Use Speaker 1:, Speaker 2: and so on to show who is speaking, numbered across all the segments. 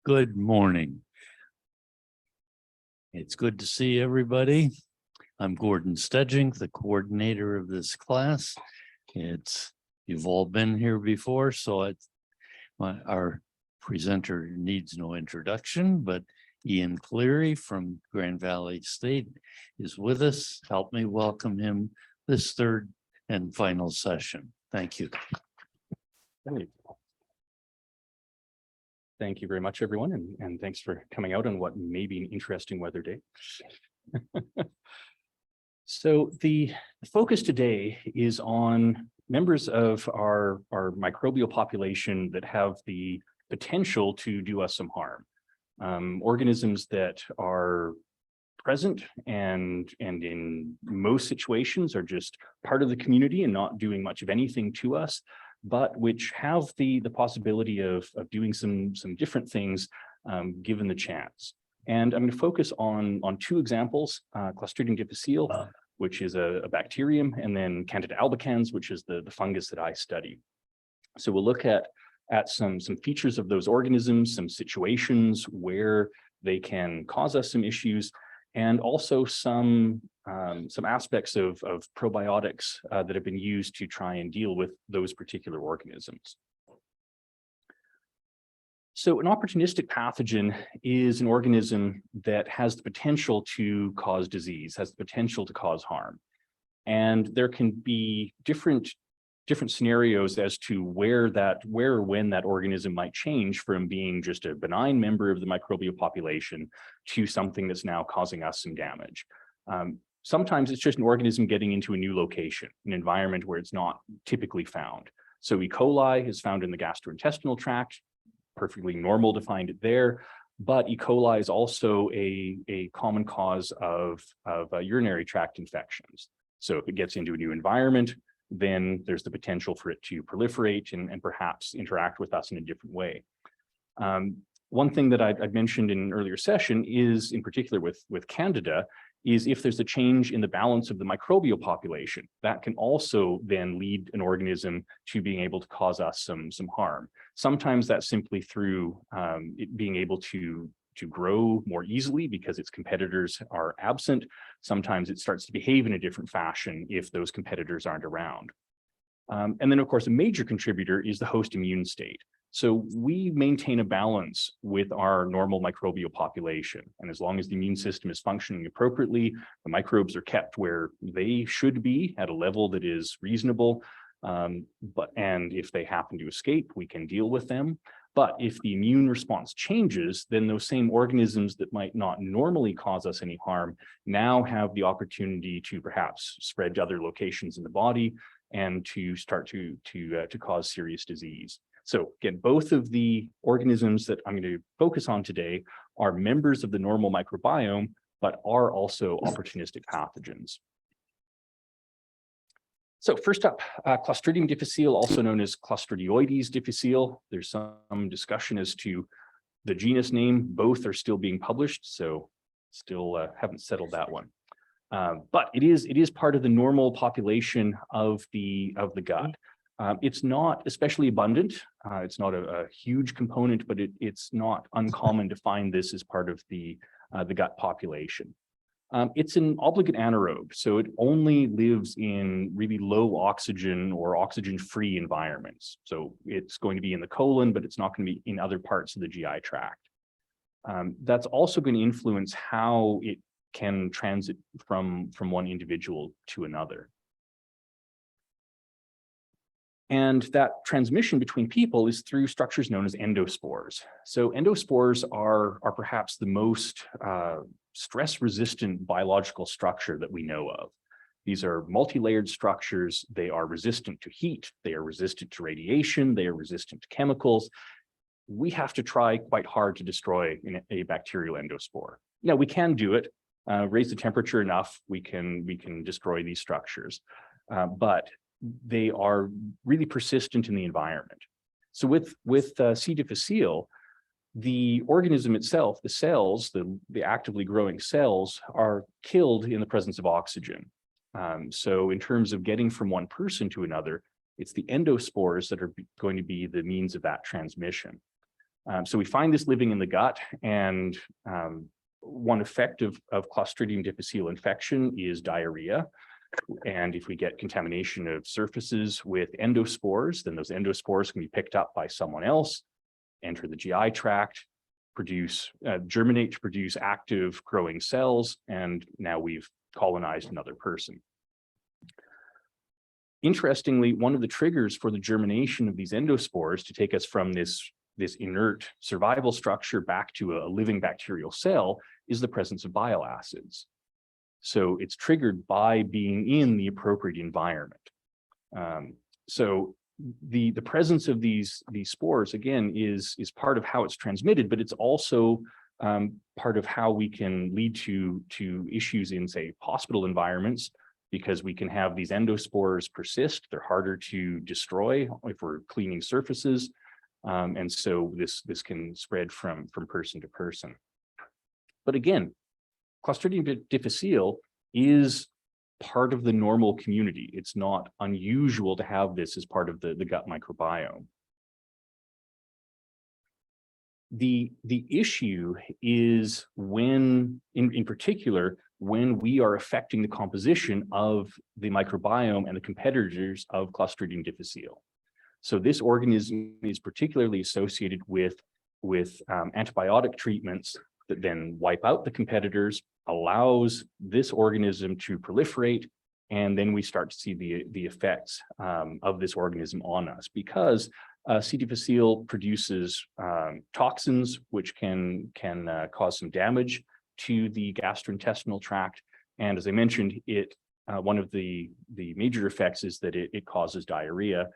Speaker 1: Good morning. It's good to see everybody. I'm Gordon Stedging, the coordinator of this class. You've all been here before, so our presenter needs no introduction, but Ian Cleary from Grand Valley State is with us. Help me welcome him this third and final session. Thank you.
Speaker 2: Thank you very much, everyone, and thanks for coming out on what may be an interesting weather day. So the focus today is on members of our microbial population that have the potential to do us some harm. Organisms that are present and in most situations are just part of the community and not doing much of anything to us, but which have the possibility of doing some different things given the chance. And I'm going to focus on two examples, Clostridium difficile, which is a bacterium, and then Candida albicans, which is the fungus that I study. So we'll look at some features of those organisms, some situations where they can cause us some issues, and also some aspects of probiotics that have been used to try and deal with those particular organisms. So an opportunistic pathogen is an organism that has the potential to cause disease, has the potential to cause harm. And there can be different scenarios as to where or when that organism might change from being just a benign member of the microbial population to something that's now causing us some damage. Sometimes it's just an organism getting into a new location, an environment where it's not typically found. So E. coli is found in the gastrointestinal tract, perfectly normal to find it there, but E. coli is also a common cause of urinary tract infections. So if it gets into a new environment, then there's the potential for it to proliferate and perhaps interact with us in a different way. One thing that I've mentioned in an earlier session is, in particular with Candida, is if there's a change in the balance of the microbial population, that can also then lead an organism to being able to cause us some harm. Sometimes that's simply through it being able to grow more easily because its competitors are absent. Sometimes it starts to behave in a different fashion if those competitors aren't around. And then, of course, a major contributor is the host immune state. So we maintain a balance with our normal microbial population. And as long as the immune system is functioning appropriately, the microbes are kept where they should be at a level that is reasonable. And if they happen to escape, we can deal with them. But if the immune response changes, then those same organisms that might not normally cause us any harm now have the opportunity to perhaps spread to other locations in the body and to start to cause serious disease. So again, both of the organisms that I'm going to focus on today are members of the normal microbiome, but are also opportunistic pathogens. So first up, Clostridium difficile, also known as Clostridioides difficile. There's some discussion as to the genus name. Both are still being published, so still haven't settled that one. But it is part of the normal population of the gut. It's not especially abundant. It's not a huge component, but it's not uncommon to find this as part of the gut population. It's an obligate anaerobe, so it only lives in really low oxygen or oxygen-free environments. So it's going to be in the colon, but it's not going to be in other parts of the GI tract. That's also going to influence how it can transit from one individual to another. And that transmission between people is through structures known as endospores. So endospores are perhaps the most stress-resistant biological structure that we know of. These are multi-layered structures. They are resistant to heat. They are resistant to radiation. They are resistant to chemicals. We have to try quite hard to destroy a bacterial endospore. Now, we can do it. Raise the temperature enough, we can destroy these structures. But they are really persistent in the environment. So with C. difficile, the organism itself, the cells, the actively growing cells, are killed in the presence of oxygen. So in terms of getting from one person to another, it's the endospores that are going to be the means of that transmission. So we find this living in the gut, and one effect of Clostridium difficile infection is diarrhea. And if we get contamination of surfaces with endospores, then those endospores can be picked up by someone else, enter the GI tract, germinate to produce active growing cells, and now we've colonized another person. Interestingly, one of the triggers for the germination of these endospores to take us from this inert survival structure back to a living bacterial cell is the presence of bile acids. So it's triggered by being in the appropriate environment. So the presence of these spores, again, is part of how it's transmitted, but it's also part of how we can lead to issues in, say, hospital environments, because we can have these endospores persist. They're harder to destroy if we're cleaning surfaces. And so this can spread from person to person. But again, Clostridium difficile is part of the normal community. It's not unusual to have this as part of the gut microbiome. The issue is when, in particular, when we are affecting the composition of the microbiome and the competitors of Clostridium difficile. So this organism is particularly associated with antibiotic treatments that then wipe out the competitors, allows this organism to proliferate, and then we start to see the effects of this organism on us, because C. difficile produces toxins which can cause some damage to the gastrointestinal tract. And as I mentioned, one of the major effects is that it causes diarrhea,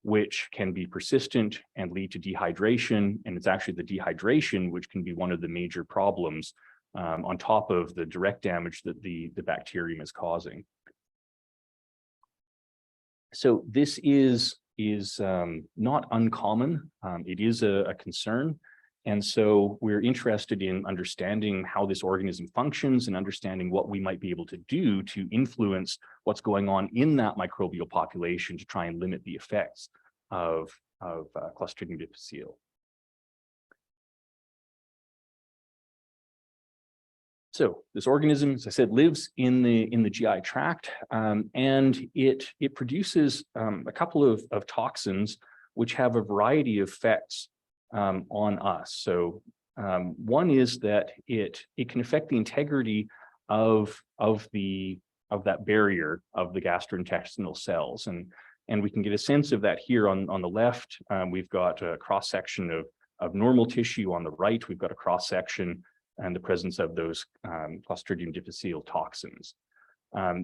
Speaker 2: which can be persistent and lead to dehydration. And it's actually the dehydration which can be one of the major problems on top of the direct damage that the bacterium is causing. So this is not uncommon. It is a concern. And so we're interested in understanding how this organism functions and understanding what we might be able to do to influence what's going on in that microbial population to try and limit the effects of Clostridium difficile. So this organism, as I said, lives in the GI tract, and it produces a couple of toxins which have a variety of effects on us. So one is that it can affect the integrity of that barrier of the gastrointestinal cells, and we can get a sense of that here on the left. We've got a cross section of normal tissue. On the right, we've got a cross section and the presence of those Clostridium difficile toxins.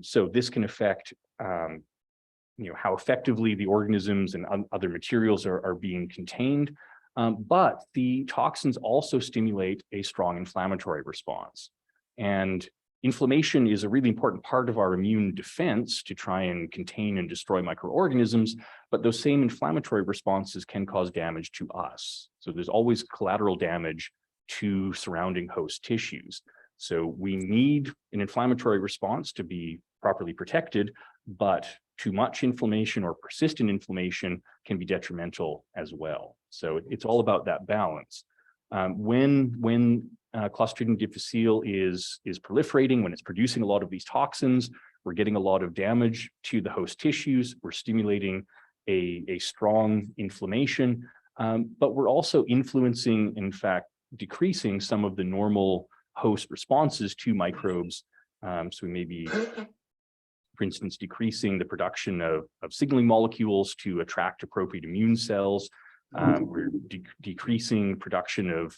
Speaker 2: So this can affect how effectively the organisms and other materials are being contained. But the toxins also stimulate a strong inflammatory response. And inflammation is a really important part of our immune defense to try and contain and destroy microorganisms, but those same inflammatory responses can cause damage to us. So there's always collateral damage to surrounding host tissues. So we need an inflammatory response to be properly protected, but too much inflammation or persistent inflammation can be detrimental as well. So it's all about that balance. When Clostridium difficile is proliferating, when it's producing a lot of these toxins, we're getting a lot of damage to the host tissues. We're stimulating a strong inflammation, but we're also influencing, in fact, decreasing some of the normal host responses to microbes. So we may be, for instance, decreasing the production of signaling molecules to attract appropriate immune cells. We're decreasing production of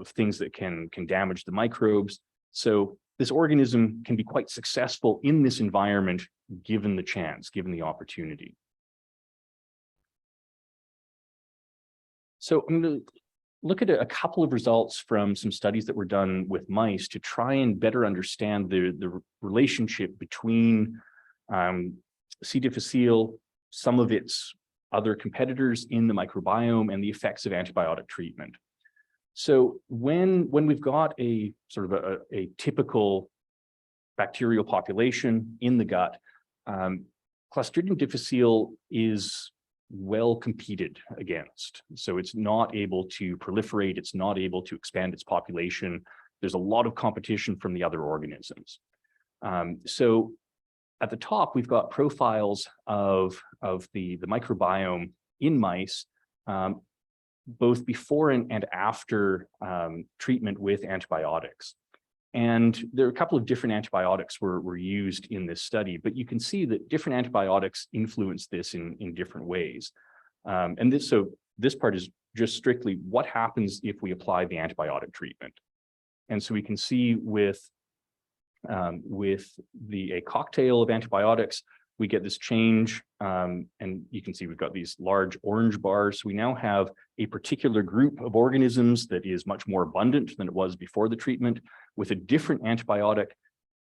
Speaker 2: things that can damage the microbes. So this organism can be quite successful in this environment, given the chance, given the opportunity. So I'm going to look at a couple of results from some studies that were done with mice to try and better understand the relationship between C. difficile, some of its other competitors in the microbiome, and the effects of antibiotic treatment. So when we've got a sort of a typical bacterial population in the gut, Clostridium difficile is well competed against. So it's not able to proliferate, it's not able to expand its population. There's a lot of competition from the other organisms. So at the top, we've got profiles of the microbiome in mice, both before and after treatment with antibiotics. And there are a couple of different antibiotics were used in this study, but you can see that different antibiotics influence this in different ways. And this part is just strictly what happens if we apply the antibiotic treatment. And so we can see with a cocktail of antibiotics, we get this change, and you can see we've got these large orange bars. We now have a particular group of organisms that is much more abundant than it was before the treatment. With a different antibiotic,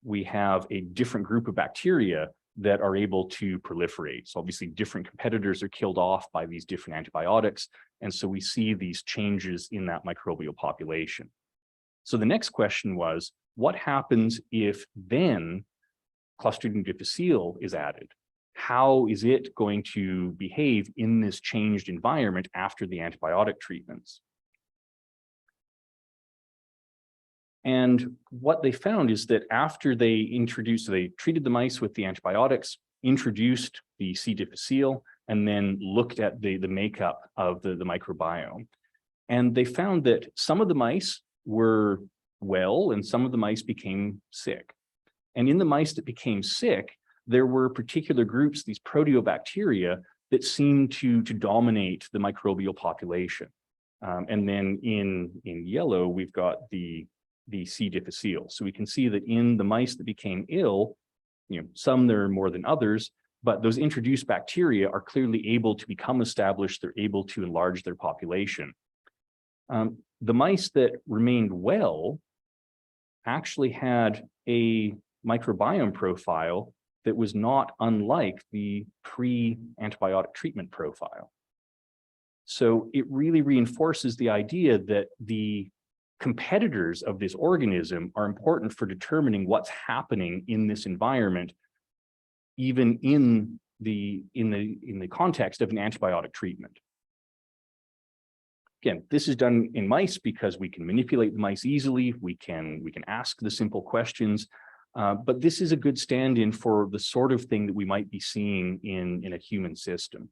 Speaker 2: we have a different group of bacteria that are able to proliferate. So obviously different competitors are killed off by these different antibiotics. And so we see these changes in that microbial population. So the next question was, what happens if then Clostridium difficile is added? How is it going to behave in this changed environment after the antibiotic treatments? And what they found is that after they treated the mice with the antibiotics, introduced the C. difficile, and then looked at the makeup of the microbiome. And they found that some of the mice were well, and some of the mice became sick. And in the mice that became sick, there were particular groups, these proteobacteria, that seemed to dominate the microbial population. And then in yellow, we've got the C. difficile. So we can see that in the mice that became ill, some there are more than others, but those introduced bacteria are clearly able to become established. They're able to enlarge their population. The mice that remained well actually had a microbiome profile that was not unlike the pre-antibiotic treatment profile. So it really reinforces the idea that the competitors of this organism are important for determining what's happening in this environment, even in the context of an antibiotic treatment. Again, this is done in mice because we can manipulate the mice easily. We can ask the simple questions, but this is a good stand-in for the sort of thing that we might be seeing in a human system.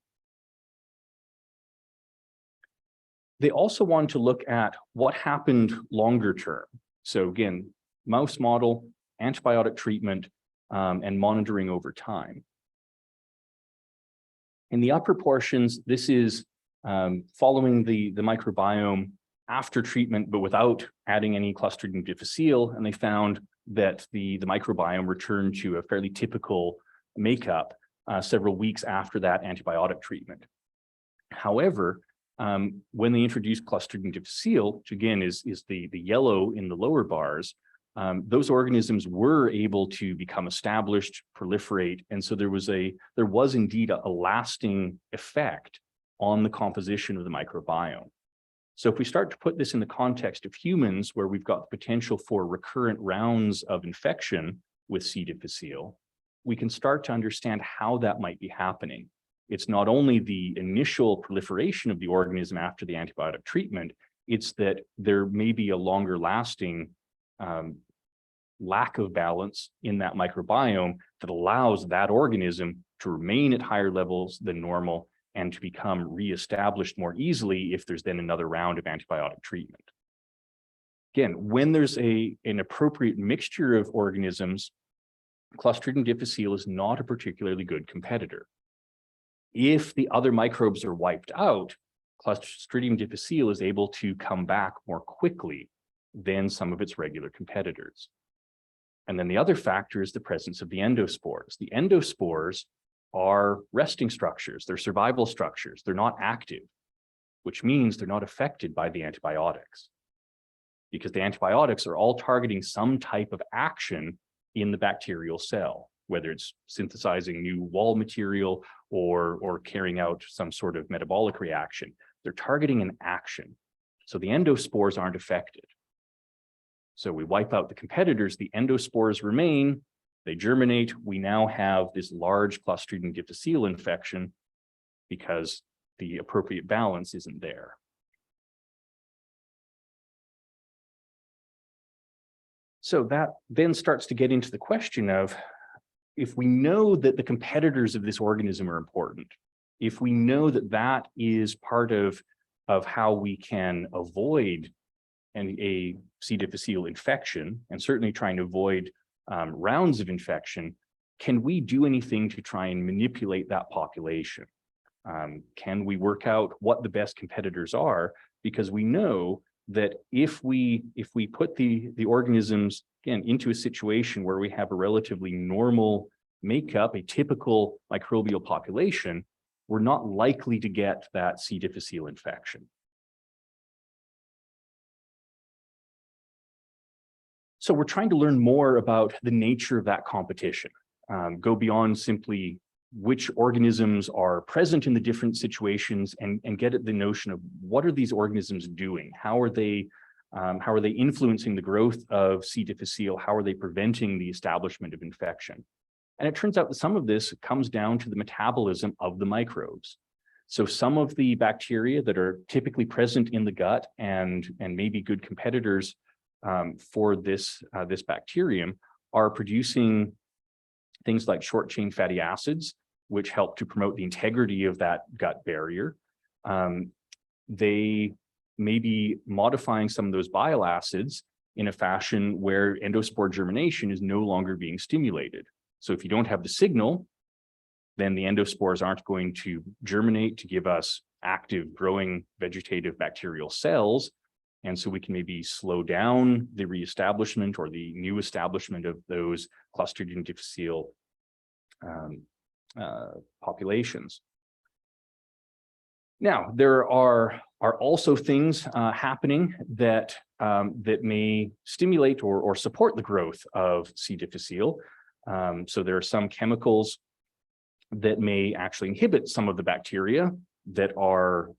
Speaker 2: They also wanted to look at what happened longer term. So again, mouse model, antibiotic treatment, and monitoring over time. In the upper portions, this is following the microbiome after treatment, but without adding any Clostridium difficile, and they found that the microbiome returned to a fairly typical makeup several weeks after that antibiotic treatment. However, when they introduced Clostridium difficile, which again is the yellow in the lower bars, those organisms were able to become established, proliferate, and so there was indeed a lasting effect on the composition of the microbiome. So if we start to put this in the context of humans, where we've got the potential for recurrent rounds of infection with C. difficile, we can start to understand how that might be happening. It's not only the initial proliferation of the organism after the antibiotic treatment, it's that there may be a longer lasting lack of balance in that microbiome that allows that organism to remain at higher levels than normal and to become reestablished more easily if there's then another round of antibiotic treatment. Again, when there's an appropriate mixture of organisms, Clostridium difficile is not a particularly good competitor. If the other microbes are wiped out, Clostridium difficile is able to come back more quickly than some of its regular competitors. And then the other factor is the presence of the endospores. The endospores are resting structures, they're survival structures, they're not active, which means they're not affected by the antibiotics, because the antibiotics are all targeting some type of action in the bacterial cell, whether it's synthesizing new wall material or carrying out some sort of metabolic reaction. They're targeting an action. So the endospores aren't affected. So we wipe out the competitors, the endospores remain, they germinate. We now have this large Clostridium difficile infection, because the appropriate balance isn't there. So that then starts to get into the question of, if we know that the competitors of this organism are important, if we know that that is part of how we can avoid a C. difficile infection, and certainly trying to avoid rounds of infection, can we do anything to try and manipulate that population? Can we work out what the best competitors are? Because we know that if we put the organisms, again, into a situation where we have a relatively normal makeup, a typical microbial population, we're not likely to get that C. difficile infection. So we're trying to learn more about the nature of that competition, go beyond simply which organisms are present in the different situations, and get at the notion of what are these organisms doing? How are they influencing the growth of C. difficile? How are they preventing the establishment of infection? And it turns out that some of this comes down to the metabolism of the microbes. So some of the bacteria that are typically present in the gut and maybe good competitors for this bacterium are producing things like short chain fatty acids, which help to promote the integrity of that gut barrier. They may be modifying some of those bile acids in a fashion where endospore germination is no longer being stimulated. So if you don't have the signal, then the endospores aren't going to germinate to give us active growing vegetative bacterial cells. And so we can maybe slow down the reestablishment or the new establishment of those Clostridium difficile populations. Now, there are also things happening that may stimulate or support the growth of C. difficile. So there are some chemicals that may actually inhibit some of the bacteria that are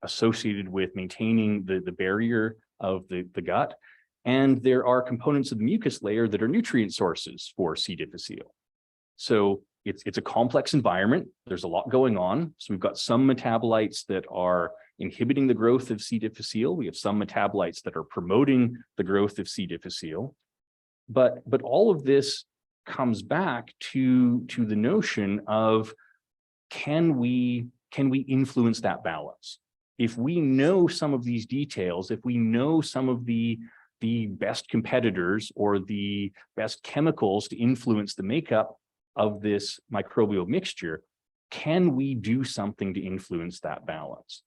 Speaker 2: associated with maintaining the barrier of the gut. And there are components of the mucus layer that are nutrient sources for C. difficile. So it's a complex environment. There's a lot going on. So we've got some metabolites that are inhibiting the growth of C. difficile. We have some metabolites that are promoting the growth of C. difficile. But all of this comes back to the notion of, can we influence that balance? If we know some of these details, if we know some of the best competitors or the best chemicals to influence the makeup of this microbial mixture, can we do something to influence that balance?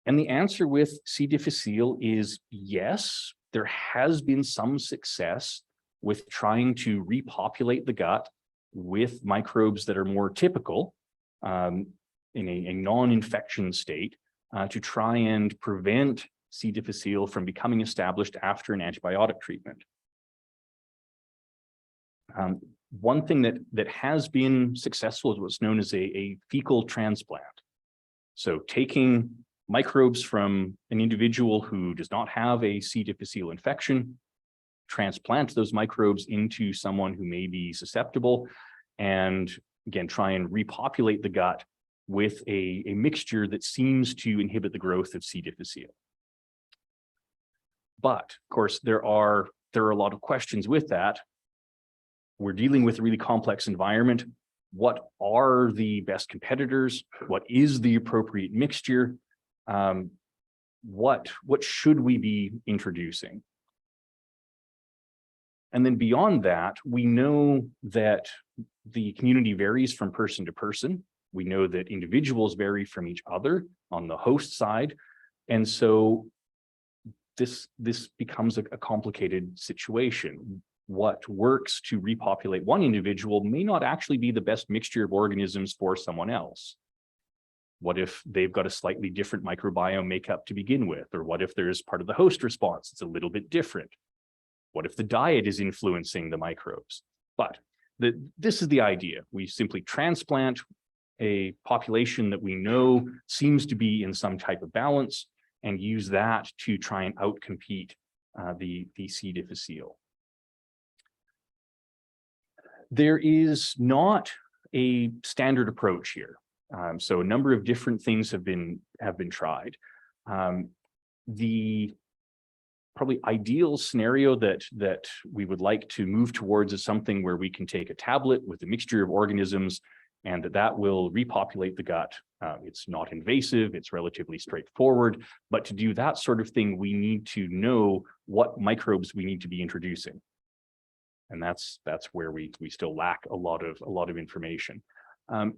Speaker 2: And the answer with C. difficile is yes. There has been some success with trying to repopulate the gut with microbes that are more typical in a non-infection state to try and prevent C. difficile from becoming established after an antibiotic treatment. One thing that has been successful is what's known as a fecal transplant. So taking microbes from an individual who does not have a C. difficile infection, transplant those microbes into someone who may be susceptible, and again, try and repopulate the gut with a mixture that seems to inhibit the growth of C. difficile. But of course, there are a lot of questions with that. We're dealing with a really complex environment. What are the best competitors? What is the appropriate mixture? What should we be introducing? And then beyond that, we know that the community varies from person to person. We know that individuals vary from each other on the host side. And so this becomes a complicated situation. What works to repopulate one individual may not actually be the best mixture of organisms for someone else. What if they've got a slightly different microbiome makeup to begin with? Or what if there's part of the host response that's a little bit different? What if the diet is influencing the microbes? But this is the idea. We simply transplant a population that we know seems to be in some type of balance and use that to try and outcompete the C. difficile. There is not a standard approach here. So a number of different things have been tried. The probably ideal scenario that we would like to move towards is something where we can take a tablet with a mixture of organisms and that will repopulate the gut. It's not invasive, it's relatively straightforward, but to do that sort of thing, we need to know what microbes we need to be introducing. And that's where we still lack a lot of information.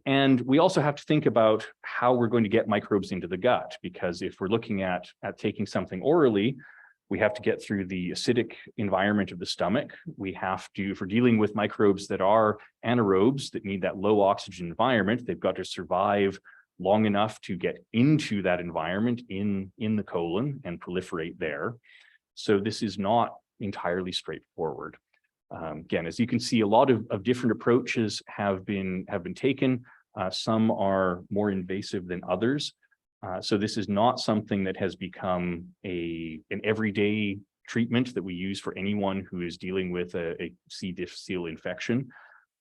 Speaker 2: And we also have to think about how we're going to get microbes into the gut, because if we're looking at taking something orally, we have to get through the acidic environment of the stomach. We have to, if we're dealing with microbes that are anaerobes that need that low oxygen environment, they've got to survive long enough to get into that environment in the colon and proliferate there. So this is not entirely straightforward. Again, as you can see, a lot of different approaches have been taken. Some are more invasive than others. So this is not something that has become an everyday treatment that we use for anyone who is dealing with a C. difficile infection,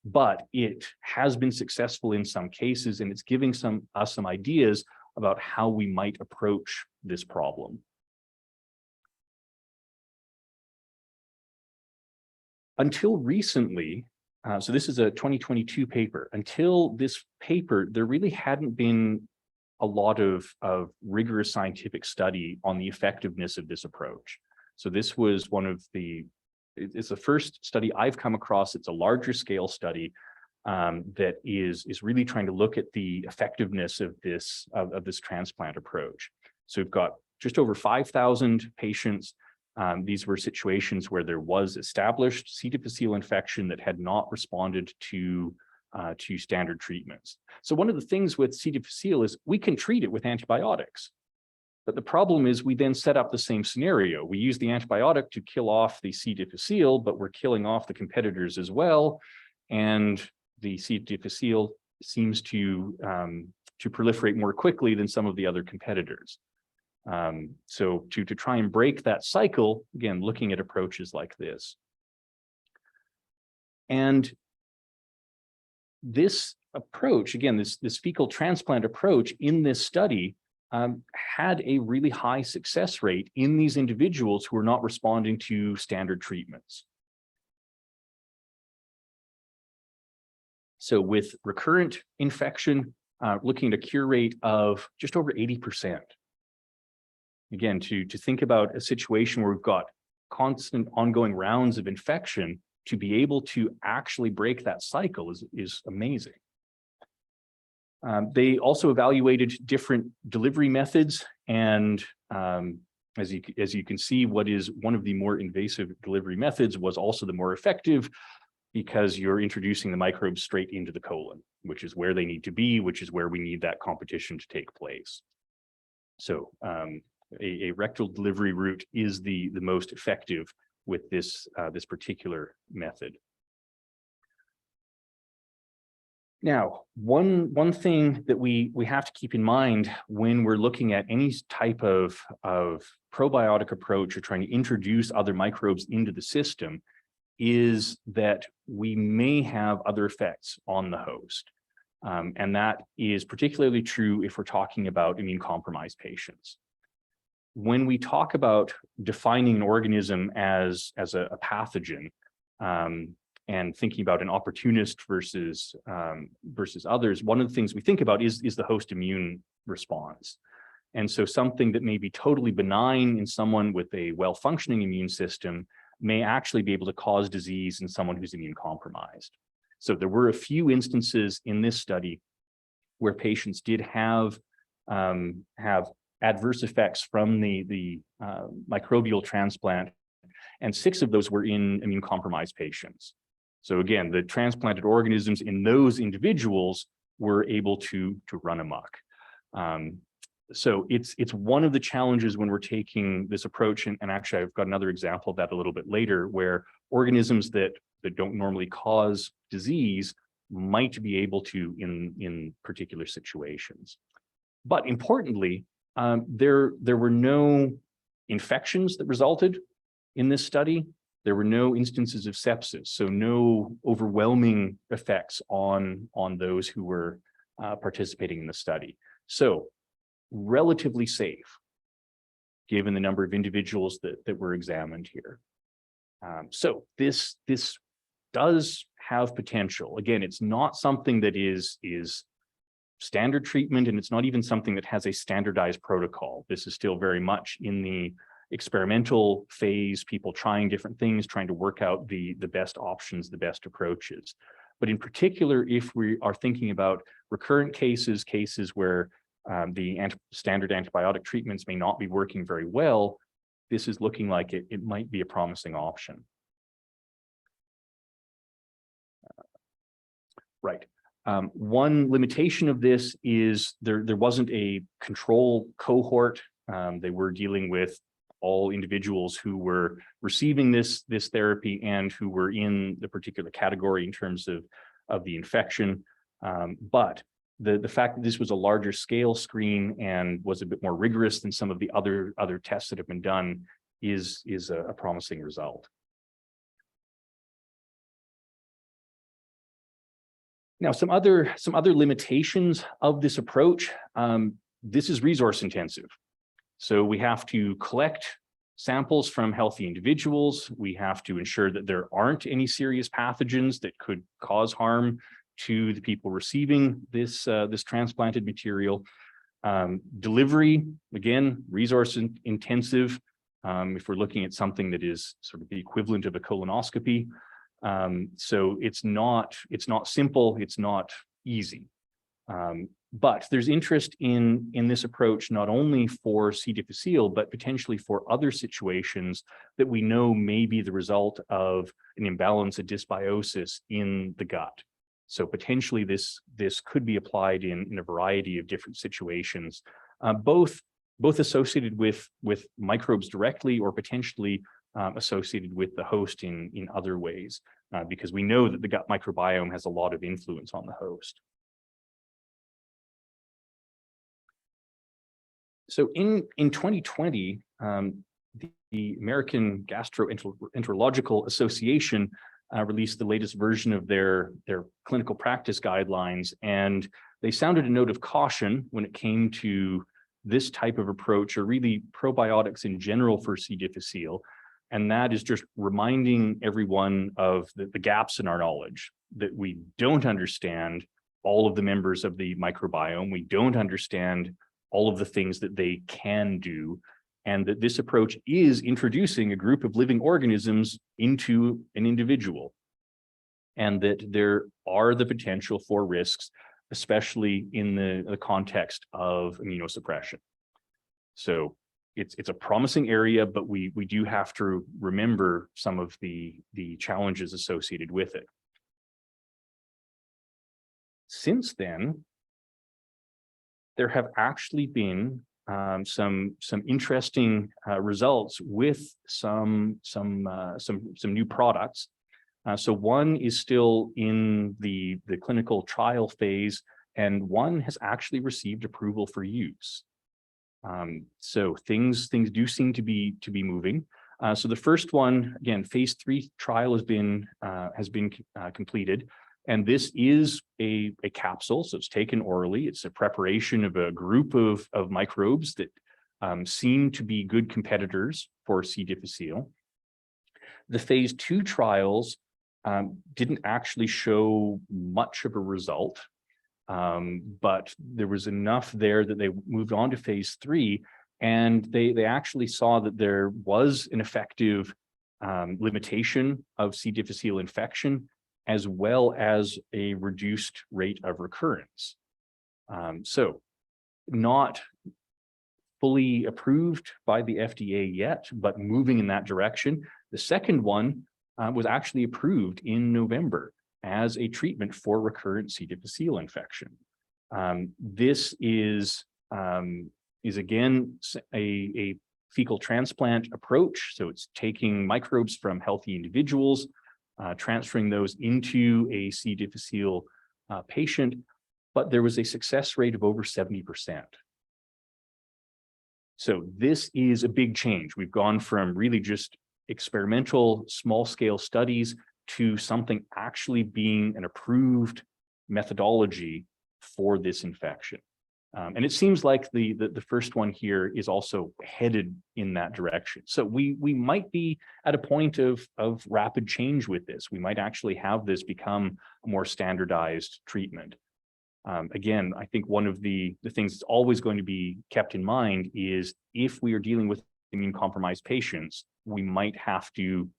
Speaker 2: but it has been successful in some cases, and it's giving us some ideas about how we might approach this problem. Until recently, so this is a 2022 paper, until this paper, there really hadn't been a lot of rigorous scientific study on the effectiveness of this approach. So this was it's the first study I've come across. It's a larger scale study that is really trying to look at the effectiveness of this transplant approach. So we've got just over 5,000 patients. These were situations where there was established C. difficile infection that had not responded to standard treatments. So one of the things with C. difficile is we can treat it with antibiotics. But the problem is we then set up the same scenario. We use the antibiotic to kill off the C. difficile, but we're killing off the competitors as well. And the C. difficile seems to proliferate more quickly than some of the other competitors. So to try and break that cycle, again, looking at approaches like this. And this approach, again, this fecal transplant approach in this study had a really high success rate in these individuals who are not responding to standard treatments. So with recurrent infection, looking at a cure rate of just over 80%. Again, to think about a situation where we've got constant ongoing rounds of infection, to be able to actually break that cycle is amazing. They also evaluated different delivery methods, and as you can see, what is one of the more invasive delivery methods was also the more effective, because you're introducing the microbes straight into the colon, which is where they need to be, which is where we need that competition to take place. So a rectal delivery route is the most effective with this particular method. Now, one thing that we have to keep in mind when we're looking at any type of probiotic approach or trying to introduce other microbes into the system is that we may have other effects on the host. And that is particularly true if we're talking about immune-compromised patients. When we talk about defining an organism as a pathogen, and thinking about an opportunist versus others, one of the things we think about is the host immune response. And so something that may be totally benign in someone with a well-functioning immune system may actually be able to cause disease in someone who's immune compromised. So there were a few instances in this study where patients did have adverse effects from the microbial transplant, and 6 of those were in immune compromised patients. So again, the transplanted organisms in those individuals were able to run amok. So it's one of the challenges when we're taking this approach, and actually I've got another example of that a little bit later, where organisms that don't normally cause disease might be able to in particular situations. But importantly, there were no infections that resulted in this study. There were no instances of sepsis, so no overwhelming effects on those who were participating in the study. So relatively safe, given the number of individuals that were examined here. So this does have potential. Again, it's not something that is standard treatment, and it's not even something that has a standardized protocol. This is still very much in the experimental phase, people trying different things, trying to work out the best options, the best approaches. But in particular, if we are thinking about recurrent cases where the standard antibiotic treatments may not be working very well, this is looking like it might be a promising option. Right. One limitation of this is there wasn't a control cohort. They were dealing with all individuals who were receiving this therapy and who were in the particular category in terms of the infection. But the fact that this was a larger scale screen and was a bit more rigorous than some of the other tests that have been done is a promising result. Now, some other limitations of this approach. This is resource intensive. So we have to collect samples from healthy individuals. We have to ensure that there aren't any serious pathogens that could cause harm to the people receiving this transplanted material. Delivery, again, resource intensive. If we're looking at something that is sort of the equivalent of a colonoscopy. So it's not simple, it's not easy. But there's interest in this approach, not only for C. difficile, but potentially for other situations that we know may be the result of an imbalance, a dysbiosis in the gut. So potentially this could be applied in a variety of different situations, both associated with microbes directly or potentially associated with the host in other ways, because we know that the gut microbiome has a lot of influence on the host. So in 2020, the American Gastroenterological Association released the latest version of their clinical practice guidelines, and they sounded a note of caution when it came to this type of approach, or really probiotics in general for C. difficile. And that is just reminding everyone of the gaps in our knowledge, that we don't understand all of the members of the microbiome. We don't understand all of the things that they can do, and that this approach is introducing a group of living organisms into an individual, and that there are the potential for risks, especially in the context of immunosuppression. So it's a promising area, but we do have to remember some of the challenges associated with it. Since then, there have actually been some interesting results with some new products. So one is still in the clinical trial phase, and one has actually received approval for use. So things do seem to be moving. So the first one, again, phase 3 trial has been completed. And this is a capsule, so it's taken orally. It's a preparation of a group of microbes that seem to be good competitors for C. difficile. The phase 2 trials didn't actually show much of a result, but there was enough there that they moved on to phase 3, and they actually saw that there was an effective limitation of C. difficile infection, as well as a reduced rate of recurrence. So not fully approved by the FDA yet, but moving in that direction. The second one was actually approved in November as a treatment for recurrent C. difficile infection. This is again a fecal transplant approach. So it's taking microbes from healthy individuals, transferring those into a C. difficile patient, but there was a success rate of over 70%. So this is a big change. We've gone from really just experimental small scale studies to something actually being an approved methodology for this infection. And it seems like the first one here is also headed in that direction. So we might be at a point of rapid change with this. We might actually have this become a more standardized treatment. Again, I think one of the things that's always going to be kept in mind is if we are dealing with immune compromised patients, we might have to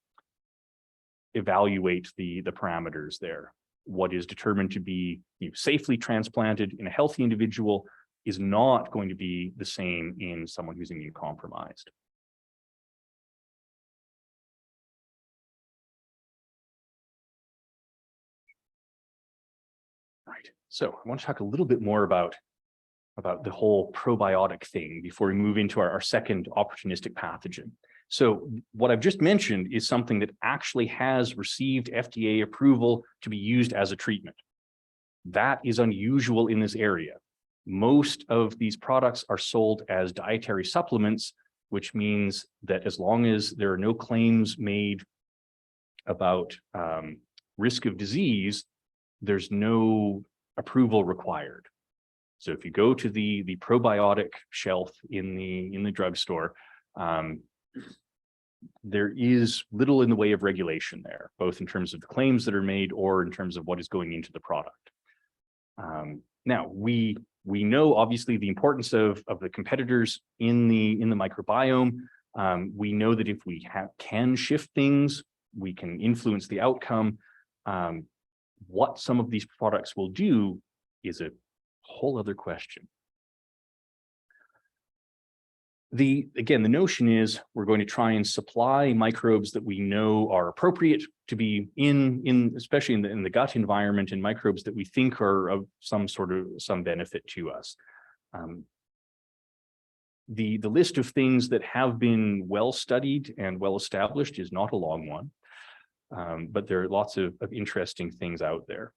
Speaker 2: evaluate the parameters there. What is determined to be safely transplanted in a healthy individual is not going to be the same in someone who's immune compromised. Right. So I want to talk a little bit more about the whole probiotic thing before we move into our second opportunistic pathogen. So what I've just mentioned is something that actually has received FDA approval to be used as a treatment. That is unusual in this area. Most of these products are sold as dietary supplements, which means that as long as there are no claims made about risk of disease, there's no approval required. So if you go to the probiotic shelf in the drugstore, there is little in the way of regulation there, both in terms of the claims that are made or in terms of what is going into the product. Now we know obviously the importance of the competitors in the microbiome. We know that if we can shift things, we can influence the outcome. What some of these products will do is a whole other question. Again, the notion is we're going to try and supply microbes that we know are appropriate to be especially in the gut environment, and microbes that we think are of some benefit to us. The list of things that have been well studied and well established is not a long one, but there are lots of interesting things out there.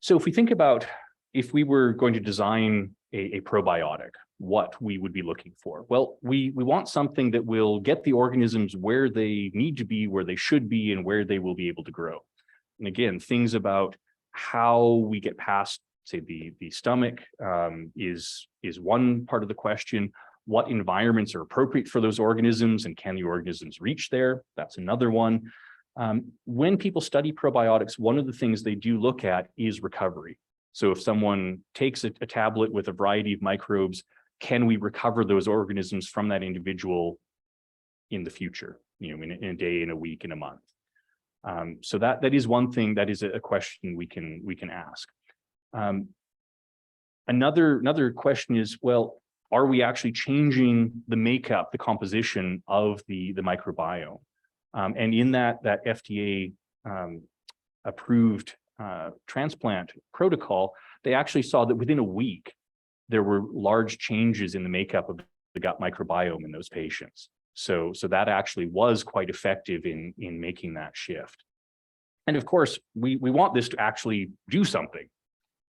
Speaker 2: So if we think about if we were going to design a probiotic, what we would be looking for. Well, we want something that will get the organisms where they need to be, where they should be, and where they will be able to grow. And again, things about how we get past, say, the stomach is one part of the question. What environments are appropriate for those organisms, and can the organisms reach there? That's another one. When people study probiotics, one of the things they do look at is recovery. So if someone takes a tablet with a variety of microbes, can we recover those organisms from that individual in the future, in a day, in a week, in a month? So that is one thing, that is a question we can ask. Another question is, well, are we actually changing the makeup, the composition of the microbiome? And in that FDA approved transplant protocol, they actually saw that within a week, there were large changes in the makeup of the gut microbiome in those patients. So that actually was quite effective in making that shift. And of course, we want this to actually do something,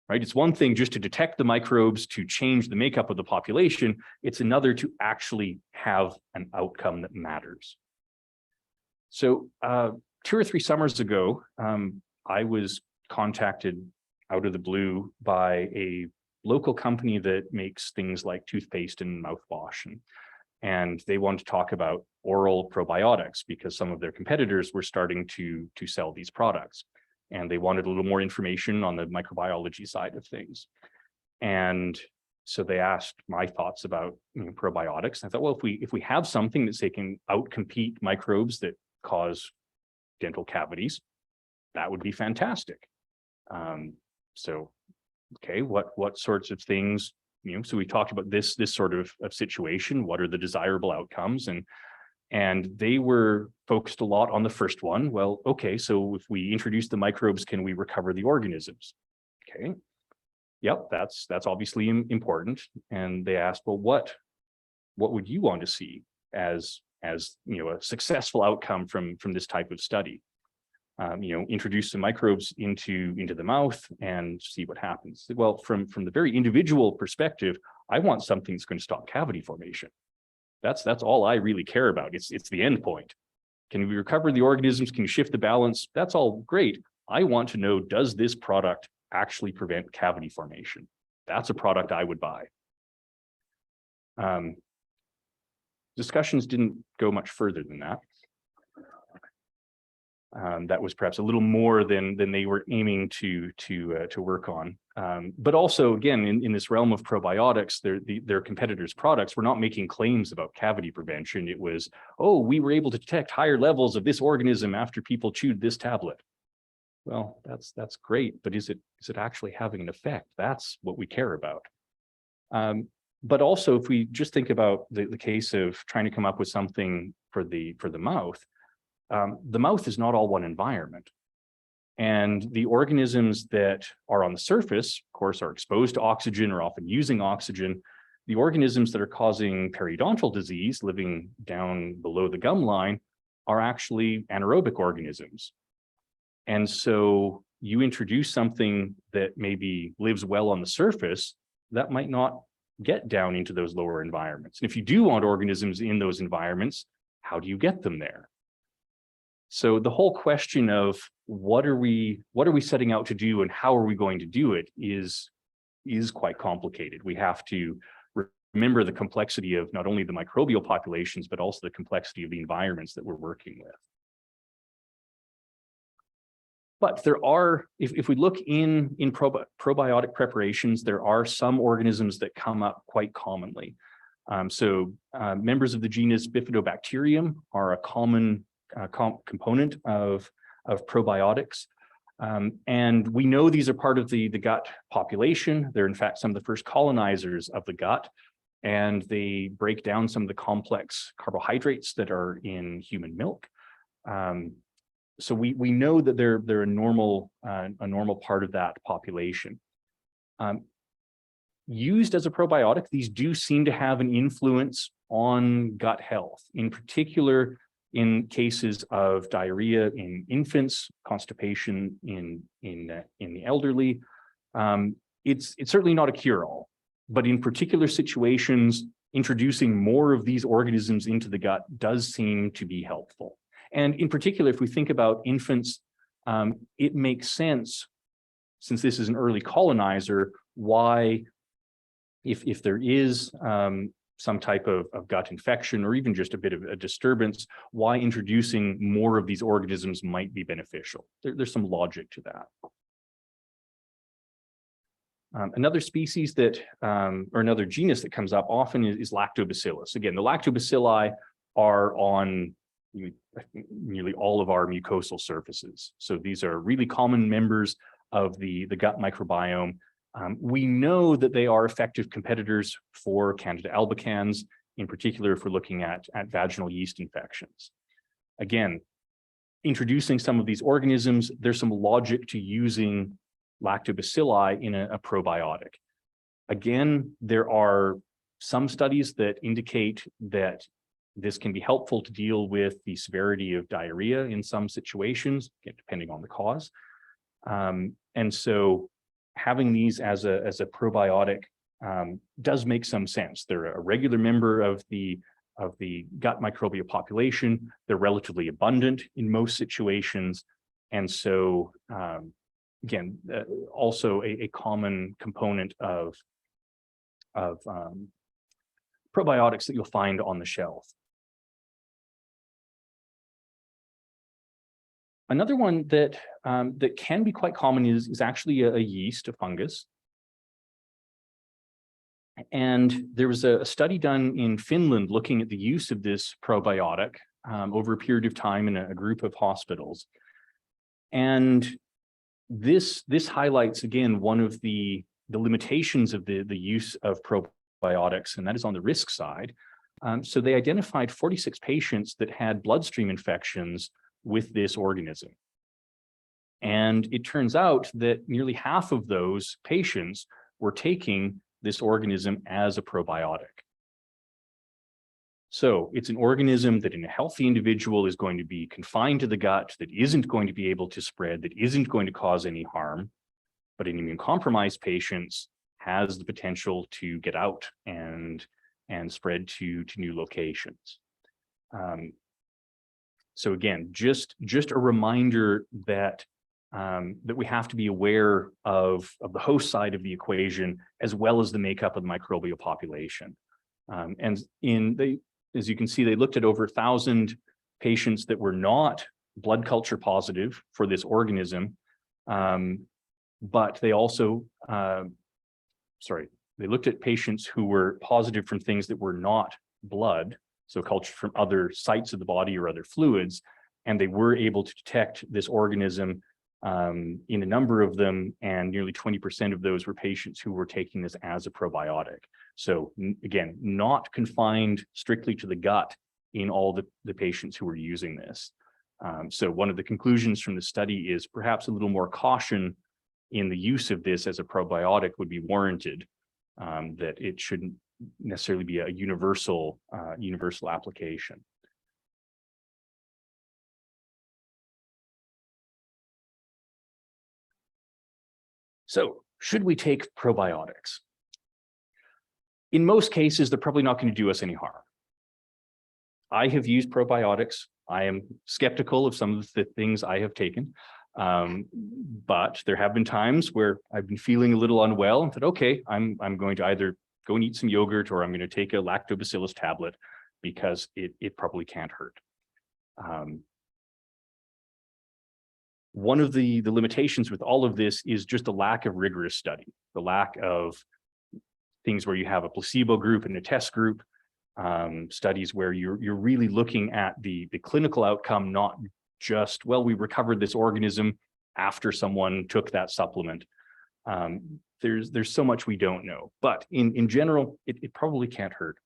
Speaker 2: right? It's one thing just to detect the microbes, to change the makeup of the population. It's another to actually have an outcome that matters. So 2 or 3 summers ago, I was contacted out of the blue by a local company that makes things like toothpaste and mouthwash. And they wanted to talk about oral probiotics because some of their competitors were starting to sell these products. And they wanted a little more information on the microbiology side of things. And so they asked my thoughts about probiotics. And I thought, well, if we have something that, say, can outcompete microbes that cause dental cavities, that would be fantastic. So, okay, what sorts of things, so we talked about this sort of situation. What are the desirable outcomes? And they were focused a lot on the first one. Well, okay, so if we introduce the microbes, can we recover the organisms? Okay, yep, that's obviously important. And they asked, well, what would you want to see as a successful outcome from this type of study? Introduce some microbes into the mouth and see what happens. Well, from the very individual perspective, I want something that's going to stop cavity formation. That's all I really care about. It's the end point. Can we recover the organisms? Can you shift the balance? That's all great. I want to know, does this product actually prevent cavity formation? That's a product I would buy. Discussions didn't go much further than that. That was perhaps a little more than they were aiming to work on. But also, again, in this realm of probiotics, their competitors' products were not making claims about cavity prevention. It was, oh, we were able to detect higher levels of this organism after people chewed this tablet. Well, that's great, but is it actually having an effect? That's what we care about. But also, if we just think about the case of trying to come up with something for the mouth is not all one environment. And the organisms that are on the surface, of course, are exposed to oxygen or often using oxygen. The organisms that are causing periodontal disease, living down below the gum line, are actually anaerobic organisms. And so you introduce something that maybe lives well on the surface, that might not get down into those lower environments. And if you do want organisms in those environments, how do you get them there? So the whole question of what are we setting out to do and how are we going to do it is quite complicated. We have to remember the complexity of not only the microbial populations, but also the complexity of the environments that we're working with. But there are, if we look in probiotic preparations, there are some organisms that come up quite commonly. Members of the genus Bifidobacterium are a common component of probiotics. And we know these are part of the gut population. They're in fact some of the first colonizers of the gut, and they break down some of the complex carbohydrates that are in human milk. So we know that they're a normal part of that population. Used as a probiotic, these do seem to have an influence on gut health, in particular in cases of diarrhea in infants, constipation in the elderly. It's certainly not a cure-all, but in particular situations, introducing more of these organisms into the gut does seem to be helpful. And in particular, if we think about infants, it makes sense, since this is an early colonizer, why, if there is some type of gut infection or even just a bit of a disturbance, why introducing more of these organisms might be beneficial. There's some logic to that. Another species that, or another genus that comes up often is Lactobacillus. Again, the lactobacilli are on nearly all of our mucosal surfaces. So these are really common members of the gut microbiome. We know that they are effective competitors for Candida albicans, in particular if we're looking at vaginal yeast infections. Again, introducing some of these organisms, there's some logic to using lactobacilli in a probiotic. Again, there are some studies that indicate that this can be helpful to deal with the severity of diarrhea in some situations, depending on the cause. And so having these as a probiotic does make some sense. They're a regular member of the gut microbial population. They're relatively abundant in most situations. And so, again, also a common component of probiotics that you'll find on the shelf. Another one that can be quite common is actually a yeast, a fungus. And there was a study done in Finland looking at the use of this probiotic over a period of time in a group of hospitals. And this highlights, again, one of the limitations of the use of probiotics, and that is on the risk side. So they identified 46 patients that had bloodstream infections with this organism. And it turns out that nearly half of those patients were taking this organism as a probiotic. So it's an organism that in a healthy individual is going to be confined to the gut, that isn't going to be able to spread, that isn't going to cause any harm, but in immunocompromised patients has the potential to get out and and spread to new locations. So again, just a reminder that that we have to be aware of the host side of the equation, as well as the makeup of the microbial population. And as you can see, they looked at over 1,000 patients that were not blood culture positive for this organism, but they also, they looked at patients who were positive from things that were not blood, so cultured from other sites of the body or other fluids, and they were able to detect this organism in a number of them, and nearly 20% of those were patients who were taking this as a probiotic. So again, not confined strictly to the gut in all the patients who were using this. So one of the conclusions from the study is perhaps a little more caution in the use of this as a probiotic would be warranted, that it shouldn't necessarily be a universal application. So should we take probiotics? In most cases, they're probably not going to do us any harm. I have used probiotics. I am skeptical of some of the things I have taken, but there have been times where I've been feeling a little unwell and thought, okay, I'm going to either go and eat some yogurt, or I'm going to take a lactobacillus tablet because it probably can't hurt. One of the limitations with all of this is just the lack of rigorous study, the lack of things where you have a placebo group and a test group, studies where you're really looking at the clinical outcome, not just, well, we recovered this organism after someone took that supplement. There's so much we don't know, but in general, it probably can't hurt.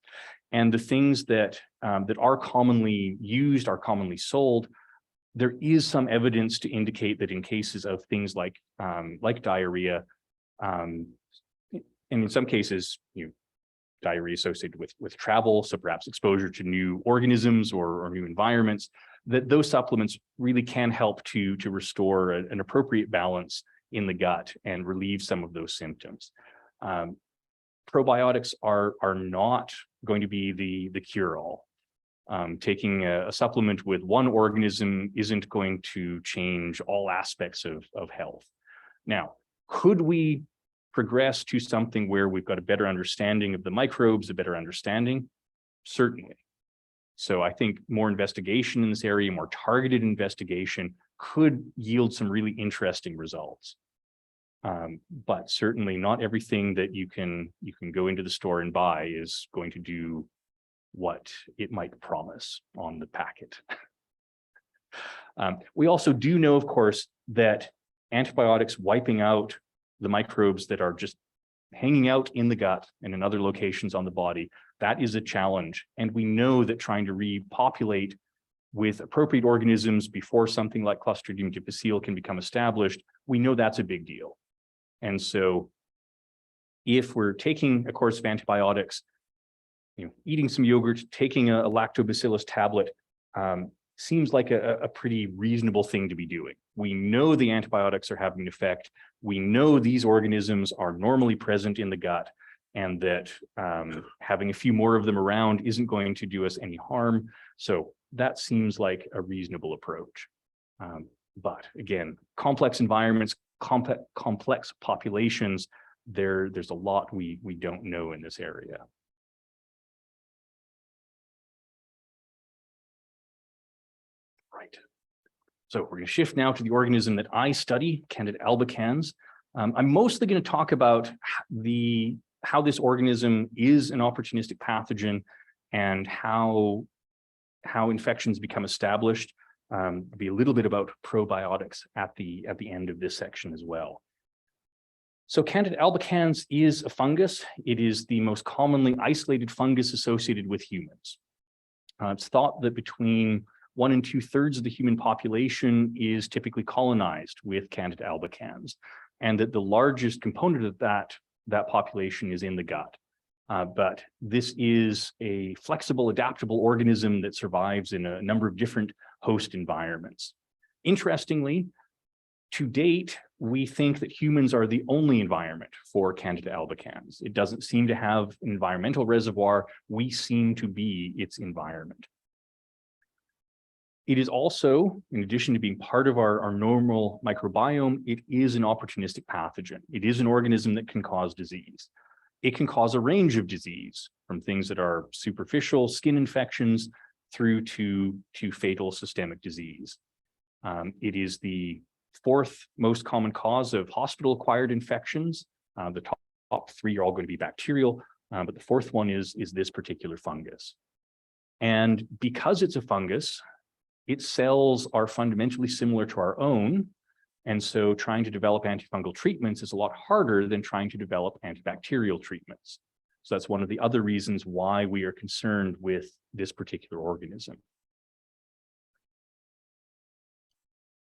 Speaker 2: And the things that are commonly used, are commonly sold, there is some evidence to indicate that in cases of things like diarrhea, and in some cases, diarrhea associated with travel, so perhaps exposure to new organisms or new environments, that those supplements really can help to restore an appropriate balance in the gut and relieve some of those symptoms. Probiotics are not going to be the cure-all. Taking a supplement with one organism isn't going to change all aspects of health. Now, could we progress to something where we've got a better understanding of the microbes, a better understanding? Certainly. So I think more investigation in this area, more targeted investigation, could yield some really interesting results. But certainly not everything that you can go into the store and buy is going to do what it might promise on the packet. We also do know, of course, that antibiotics wiping out the microbes that are just hanging out in the gut and in other locations on the body, that is a challenge. And we know that trying to repopulate with appropriate organisms before something like Clostridium difficile can become established, we know that's a big deal. And so if we're taking a course of antibiotics, eating some yogurt, taking a lactobacillus tablet, seems like a pretty reasonable thing to be doing. We know the antibiotics are having an effect. We know these organisms are normally present in the gut, and that having a few more of them around isn't going to do us any harm. So that seems like a reasonable approach. But again, complex environments, complex populations, there's a lot we don't know in this area. Right. So we're going to shift now to the organism that I study, Candida albicans. I'm mostly going to talk about how this organism is an opportunistic pathogen and how infections become established. Be a little bit about probiotics at the end of this section as well. So Candida albicans is a fungus. It is the most commonly isolated fungus associated with humans. It's thought that between 1 and 2/3 of the human population is typically colonized with Candida albicans, and that the largest component of that population is in the gut. But this is a flexible, adaptable organism that survives in a number of different host environments. Interestingly, To date, we think that humans are the only environment for Candida albicans. It doesn't seem to have an environmental reservoir. We seem to be its environment. It is also, in addition to being part of our normal microbiome, it is an opportunistic pathogen. It is an organism that can cause disease. It can cause a range of disease, from things that are superficial skin infections through to fatal systemic disease. It is the fourth most common cause of hospital-acquired infections. The top three are all going to be bacterial, but the fourth one is this particular fungus. And because it's a fungus, its cells are fundamentally similar to our own. And so trying to develop antifungal treatments is a lot harder than trying to develop antibacterial treatments. So that's one of the other reasons why we are concerned with this particular organism.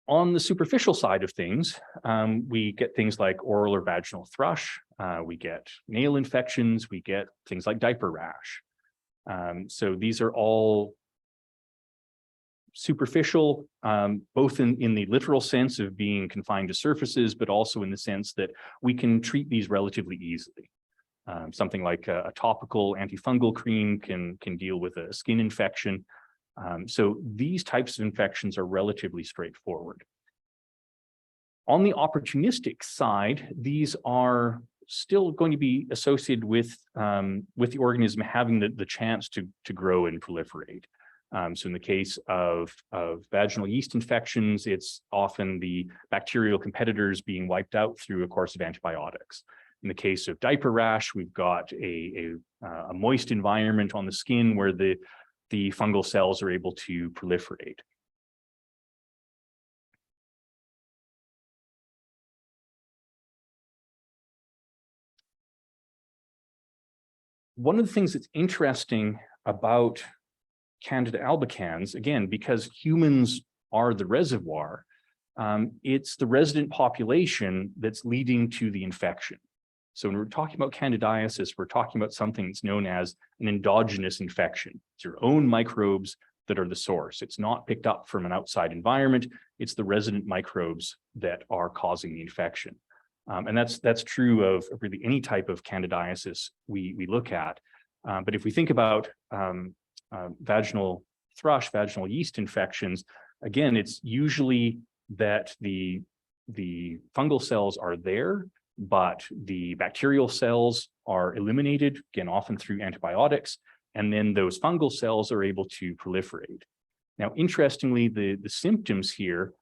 Speaker 2: On the superficial side of things, we get things like oral or vaginal thrush, we get nail infections, we get things like diaper rash. So these are all superficial, both in the literal sense of being confined to surfaces, but also in the sense that we can treat these relatively easily. Something like a topical antifungal cream can deal with a skin infection. So these types of infections are relatively straightforward. On the opportunistic side, these are still going to be associated with the organism having the chance to grow and proliferate. So in the case of vaginal yeast infections, it's often the bacterial competitors being wiped out through a course of antibiotics. In the case of diaper rash, we've got a moist environment on the skin where the fungal cells are able to proliferate. One of the things that's interesting about Candida albicans, again, because humans are the reservoir, it's the resident population that's leading to the infection. So when we're talking about candidiasis, we're talking about something that's known as an endogenous infection. It's your own microbes that are the source. It's not picked up from an outside environment. It's the resident microbes that are causing the infection. And that's true of really any type of candidiasis we look at. But if we think about vaginal thrush, vaginal yeast infections, again, it's usually that the fungal cells are there, but the bacterial cells are eliminated, again, often through antibiotics, and then those fungal cells are able to proliferate. Now, interestingly, the symptoms here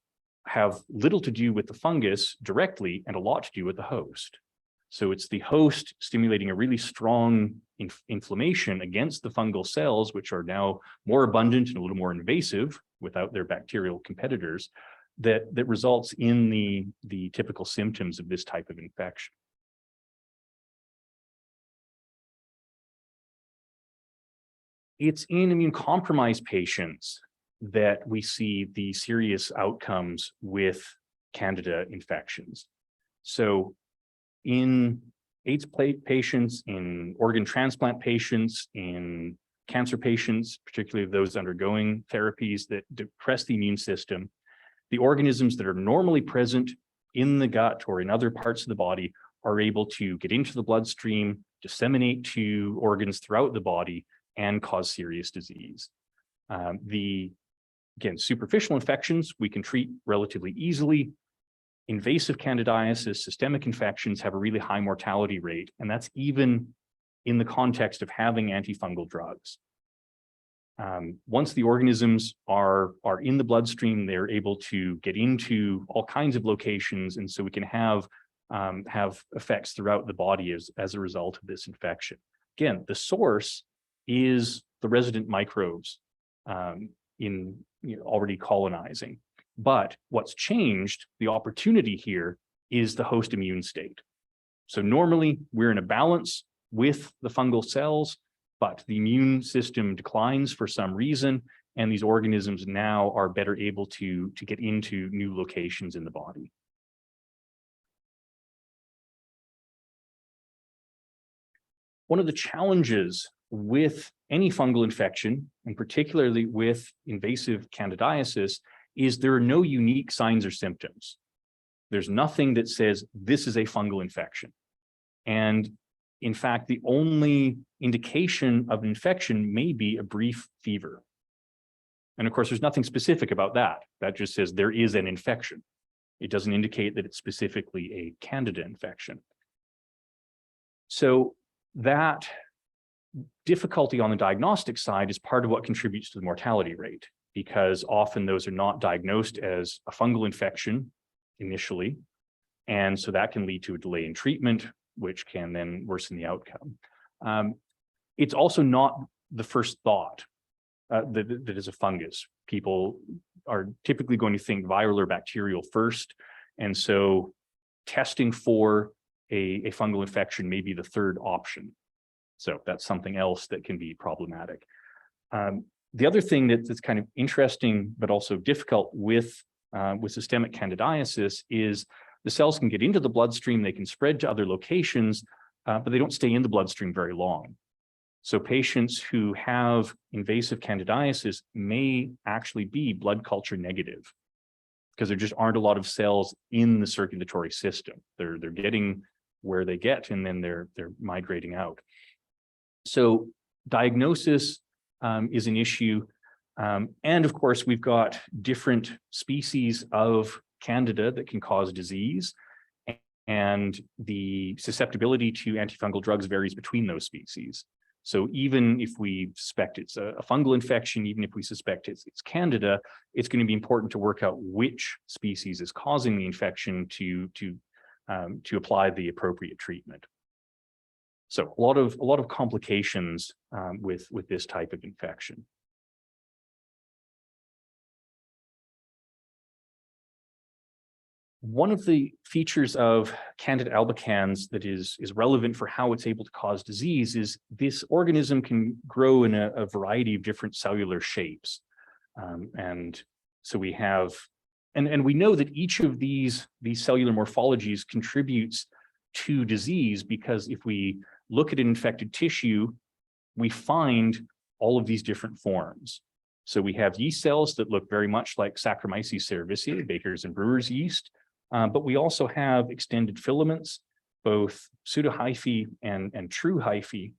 Speaker 2: have little to do with the fungus directly and a lot to do with the host. So it's the host stimulating a really strong inflammation against the fungal cells, which are now more abundant and a little more invasive without their bacterial competitors, that results in the typical symptoms of this type of infection. It's in immune-compromised patients that we see the serious outcomes with Candida infections. So in AIDS patients, in organ transplant patients, in cancer patients, particularly those undergoing therapies that depress the immune system, the organisms that are normally present in the gut or in other parts of the body are able to get into the bloodstream, disseminate to organs throughout the body, and cause serious disease. Again, superficial infections we can treat relatively easily. Invasive candidiasis, systemic infections have a really high mortality rate, and that's even in the context of having antifungal drugs. Once the organisms are in the bloodstream, they're able to get into all kinds of locations, and so we can have effects throughout the body as a result of this infection. Again, the source is the resident microbes already colonizing. But what's changed, the opportunity here, is the host immune state. So normally we're in a balance with the fungal cells, but the immune system declines for some reason, and these organisms now are better able to get into new locations in the body. One of the challenges with any fungal infection, and particularly with invasive candidiasis, is there are no unique signs or symptoms. There's nothing that says this is a fungal infection. And in fact, the only indication of infection may be a brief fever. And of course, there's nothing specific about that. That just says there is an infection. It doesn't indicate that it's specifically a Candida infection. So that difficulty on the diagnostic side is part of what contributes to the mortality rate, because often those are not diagnosed as a fungal infection initially. And so that can lead to a delay in treatment, which can then worsen the outcome. It's also not the first thought that is a fungus. People are typically going to think viral or bacterial first. And so testing for a fungal infection may be the third option. So that's something else that can be problematic. The other thing that's kind of interesting, but also difficult with systemic candidiasis is the cells can get into the bloodstream, they can spread to other locations, but they don't stay in the bloodstream very long. So patients who have invasive candidiasis may actually be blood culture negative because there just aren't a lot of cells in the circulatory system. They're getting where they get, and then they're migrating out. So diagnosis is an issue. And of course, we've got different species of Candida that can cause disease, and the susceptibility to antifungal drugs varies between those species. So even if we suspect it's a fungal infection, even if we suspect it's Candida, it's going to be important to work out which species is causing the infection to apply the appropriate treatment. So a lot of complications with this type of infection. One of the features of Candida albicans that is relevant for how it's able to cause disease is this organism can grow in a variety of different cellular shapes. And so we have, and we know that each of these cellular morphologies contributes to disease, because if we look at an infected tissue, we find all of these different forms. So we have yeast cells that look very much like Saccharomyces cerevisiae, baker's and brewer's yeast. But we also have extended filaments, both pseudohyphae and true hyphae.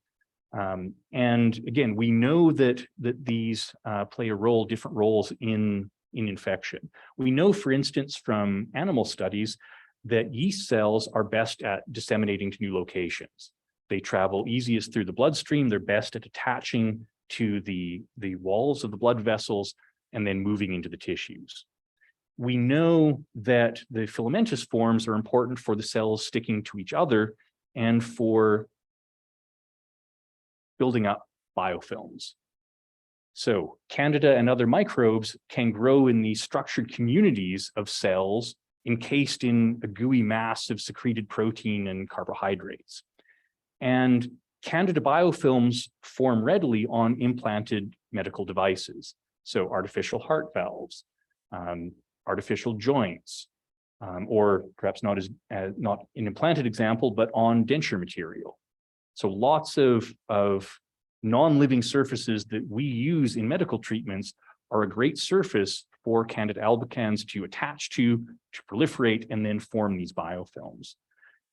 Speaker 2: And again, we know that these play different roles in infection. We know, for instance, from animal studies that yeast cells are best at disseminating to new locations. They travel easiest through the bloodstream. They're best at attaching to the walls of the blood vessels and then moving into the tissues. We know that the filamentous forms are important for the cells sticking to each other and for building up biofilms. So Candida and other microbes can grow in these structured communities of cells encased in a gooey mass of secreted protein and carbohydrates. And Candida biofilms form readily on implanted medical devices. So artificial heart valves, artificial joints, or perhaps not an implanted example, but on denture material. So lots of non-living surfaces that we use in medical treatments are a great surface for Candida albicans to attach to proliferate, and then form these biofilms.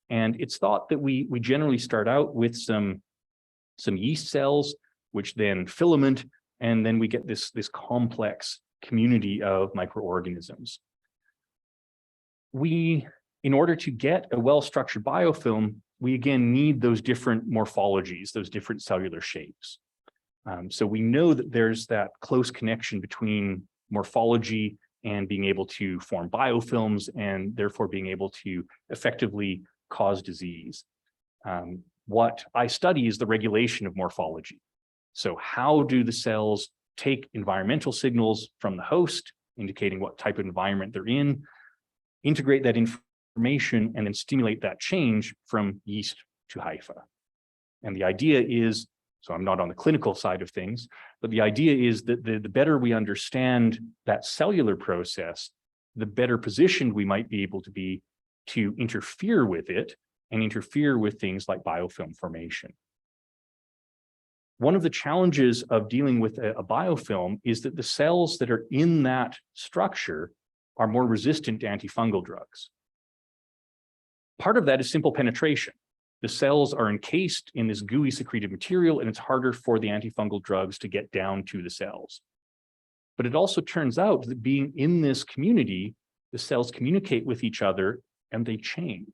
Speaker 2: And it's thought that we generally start out with some yeast cells, which then filament, and then we get this complex community of microorganisms. In order to get a well-structured biofilm, we again need those different morphologies, those different cellular shapes. So we know that there's that close connection between morphology and being able to form biofilms, and therefore being able to effectively cause disease. What I study is the regulation of morphology. So how do the cells take environmental signals from the host, indicating what type of environment they're in, integrate that information, and then stimulate that change from yeast to hypha. And the idea is, so I'm not on the clinical side of things, but the idea is that the better we understand that cellular process, the better positioned we might be able to be to interfere with it and interfere with things like biofilm formation. One of the challenges of dealing with a biofilm is that the cells that are in that structure are more resistant to antifungal drugs. Part of that is simple penetration. The cells are encased in this gooey secreted material, and it's harder for the antifungal drugs to get down to the cells. But it also turns out that being in this community, the cells communicate with each other and they change.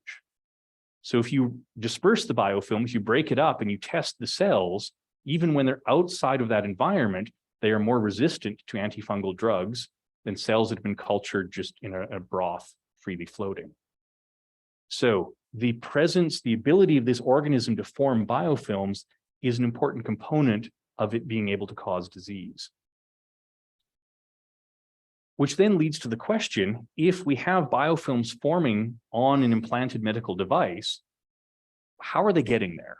Speaker 2: So if you disperse the biofilm, if you break it up and you test the cells, even when they're outside of that environment, they are more resistant to antifungal drugs than cells that have been cultured just in a broth freely floating. So the presence, the ability of this organism to form biofilms is an important component of it being able to cause disease. Which then leads to the question, if we have biofilms forming on an implanted medical device, how are they getting there?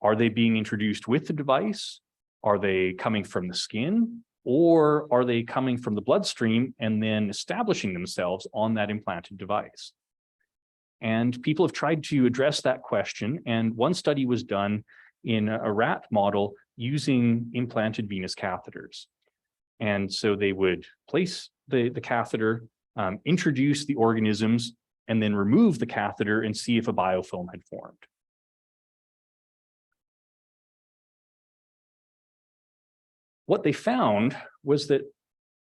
Speaker 2: Are they being introduced with the device? Are they coming from the skin? Or are they coming from the bloodstream and then establishing themselves on that implanted device? And people have tried to address that question. And one study was done in a rat model using implanted venous catheters. And so they would place the catheter, introduce the organisms, and then remove the catheter and see if a biofilm had formed. What they found was that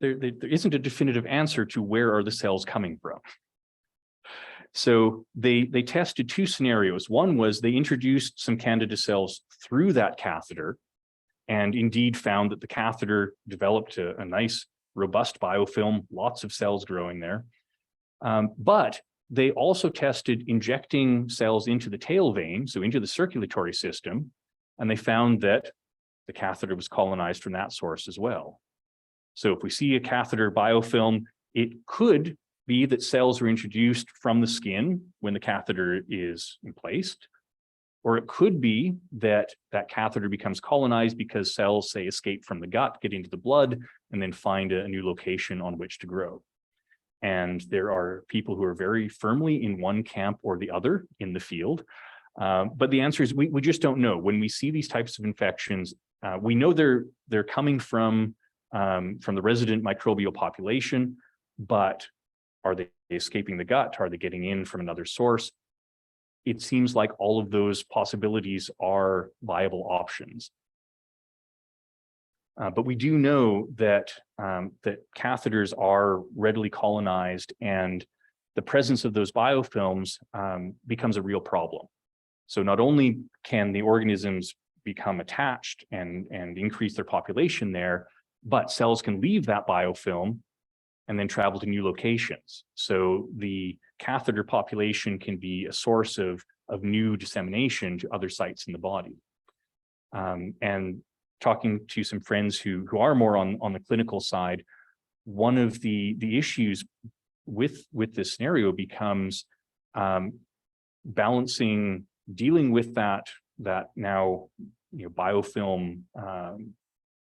Speaker 2: there isn't a definitive answer to where are the cells coming from. So they tested two scenarios. One was they introduced some Candida cells through that catheter and indeed found that the catheter developed a nice, robust biofilm, lots of cells growing there. But they also tested injecting cells into the tail vein, so into the circulatory system, and they found that the catheter was colonized from that source as well. So if we see a catheter biofilm, it could be that cells are introduced from the skin when the catheter is placed, or it could be that that catheter becomes colonized because cells, say, escape from the gut, get into the blood, and then find a new location on which to grow. And there are people who are very firmly in one camp or the other in the field. But the answer is we just don't know. When we see these types of infections, we know they're coming from the resident microbial population, but are they escaping the gut? Are they getting in from another source? It seems like all of those possibilities are viable options. But we do know that catheters are readily colonized, and the presence of those biofilms becomes a real problem. So not only can the organisms become attached and increase their population there, but cells can leave that biofilm and then travel to new locations. So the catheter population can be a source of new dissemination to other sites in the body. And talking to some friends who are more on the clinical side, one of the issues with this scenario becomes balancing, dealing with that now biofilm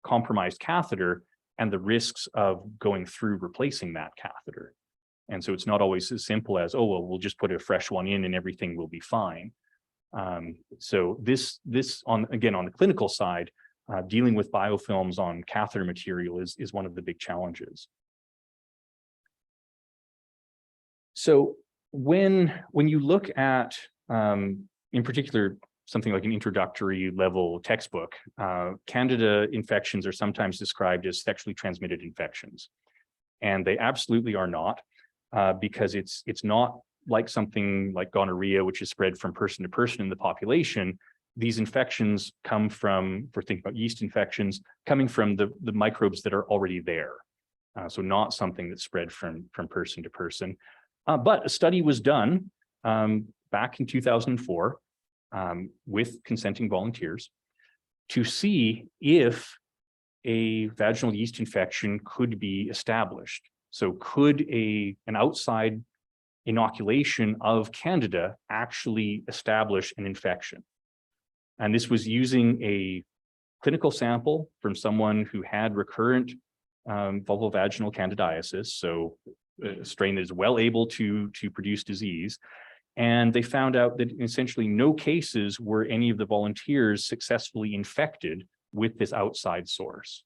Speaker 2: compromised catheter and the risks of going through replacing that catheter. And so it's not always as simple as, oh, well, we'll just put a fresh one in and everything will be fine. So this again, on the clinical side, dealing with biofilms on catheter material is one of the big challenges. So when you look at, in particular, something like an introductory level textbook, Candida infections are sometimes described as sexually transmitted infections. And they absolutely are not, because it's not like something like gonorrhea, which is spread from person to person in the population. These infections come from, if we're thinking about yeast infections, coming from the microbes that are already there. So not something that's spread from person to person. But a study was done back in 2004 with consenting volunteers to see if a vaginal yeast infection could be established. So could an outside inoculation of Candida actually establish an infection? And this was using a clinical sample from someone who had recurrent vulvovaginal candidiasis, so a strain that is well able to produce disease. And they found out that essentially no cases were any of the volunteers successfully infected with this outside source.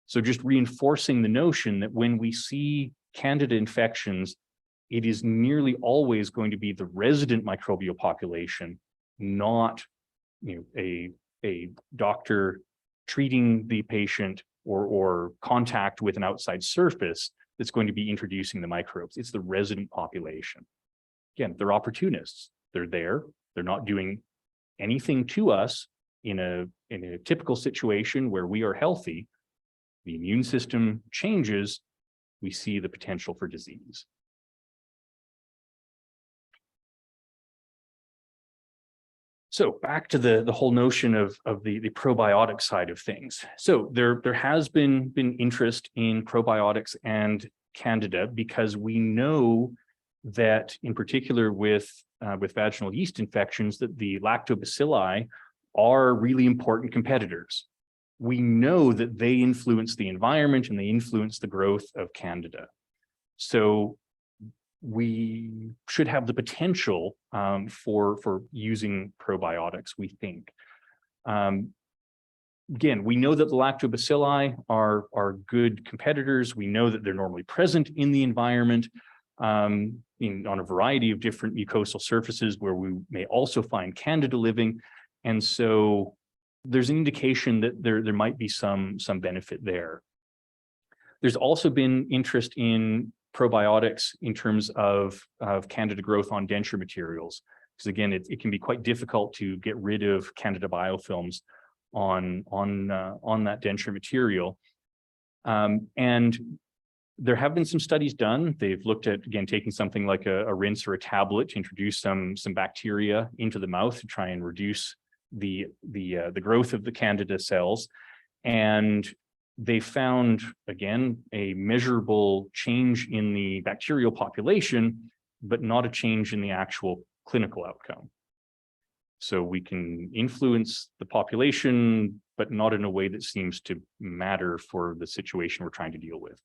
Speaker 2: So just reinforcing the notion that when we see Candida infections, it is nearly always going to be the resident microbial population, not a doctor treating the patient or contact with an outside surface that's going to be introducing the microbes. It's the resident population. Again, they're opportunists. They're there. They're not doing anything to us in a typical situation where we are healthy. The immune system changes, we see the potential for disease. So back to the whole notion of the probiotic side of things. So there has been interest in probiotics and Candida because we know that in particular with vaginal yeast infections that the lactobacilli are really important competitors. We know that they influence the environment and they influence the growth of Candida. So we should have the potential for using probiotics, we think. Again, we know that the lactobacilli are good competitors. We know that they're normally present in the environment on a variety of different mucosal surfaces where we may also find Candida living. And so there's an indication that there might be some benefit there. There's also been interest in probiotics in terms of Candida growth on denture materials, because again, it can be quite difficult to get rid of Candida biofilms on that denture material. And there have been some studies done. They've looked at, again, taking something like a rinse or a tablet to introduce some bacteria into the mouth to try and reduce the growth of the Candida cells. And they found, again, a measurable change in the bacterial population, but not a change in the actual clinical outcome. So we can influence the population, but not in a way that seems to matter for the situation we're trying to deal with.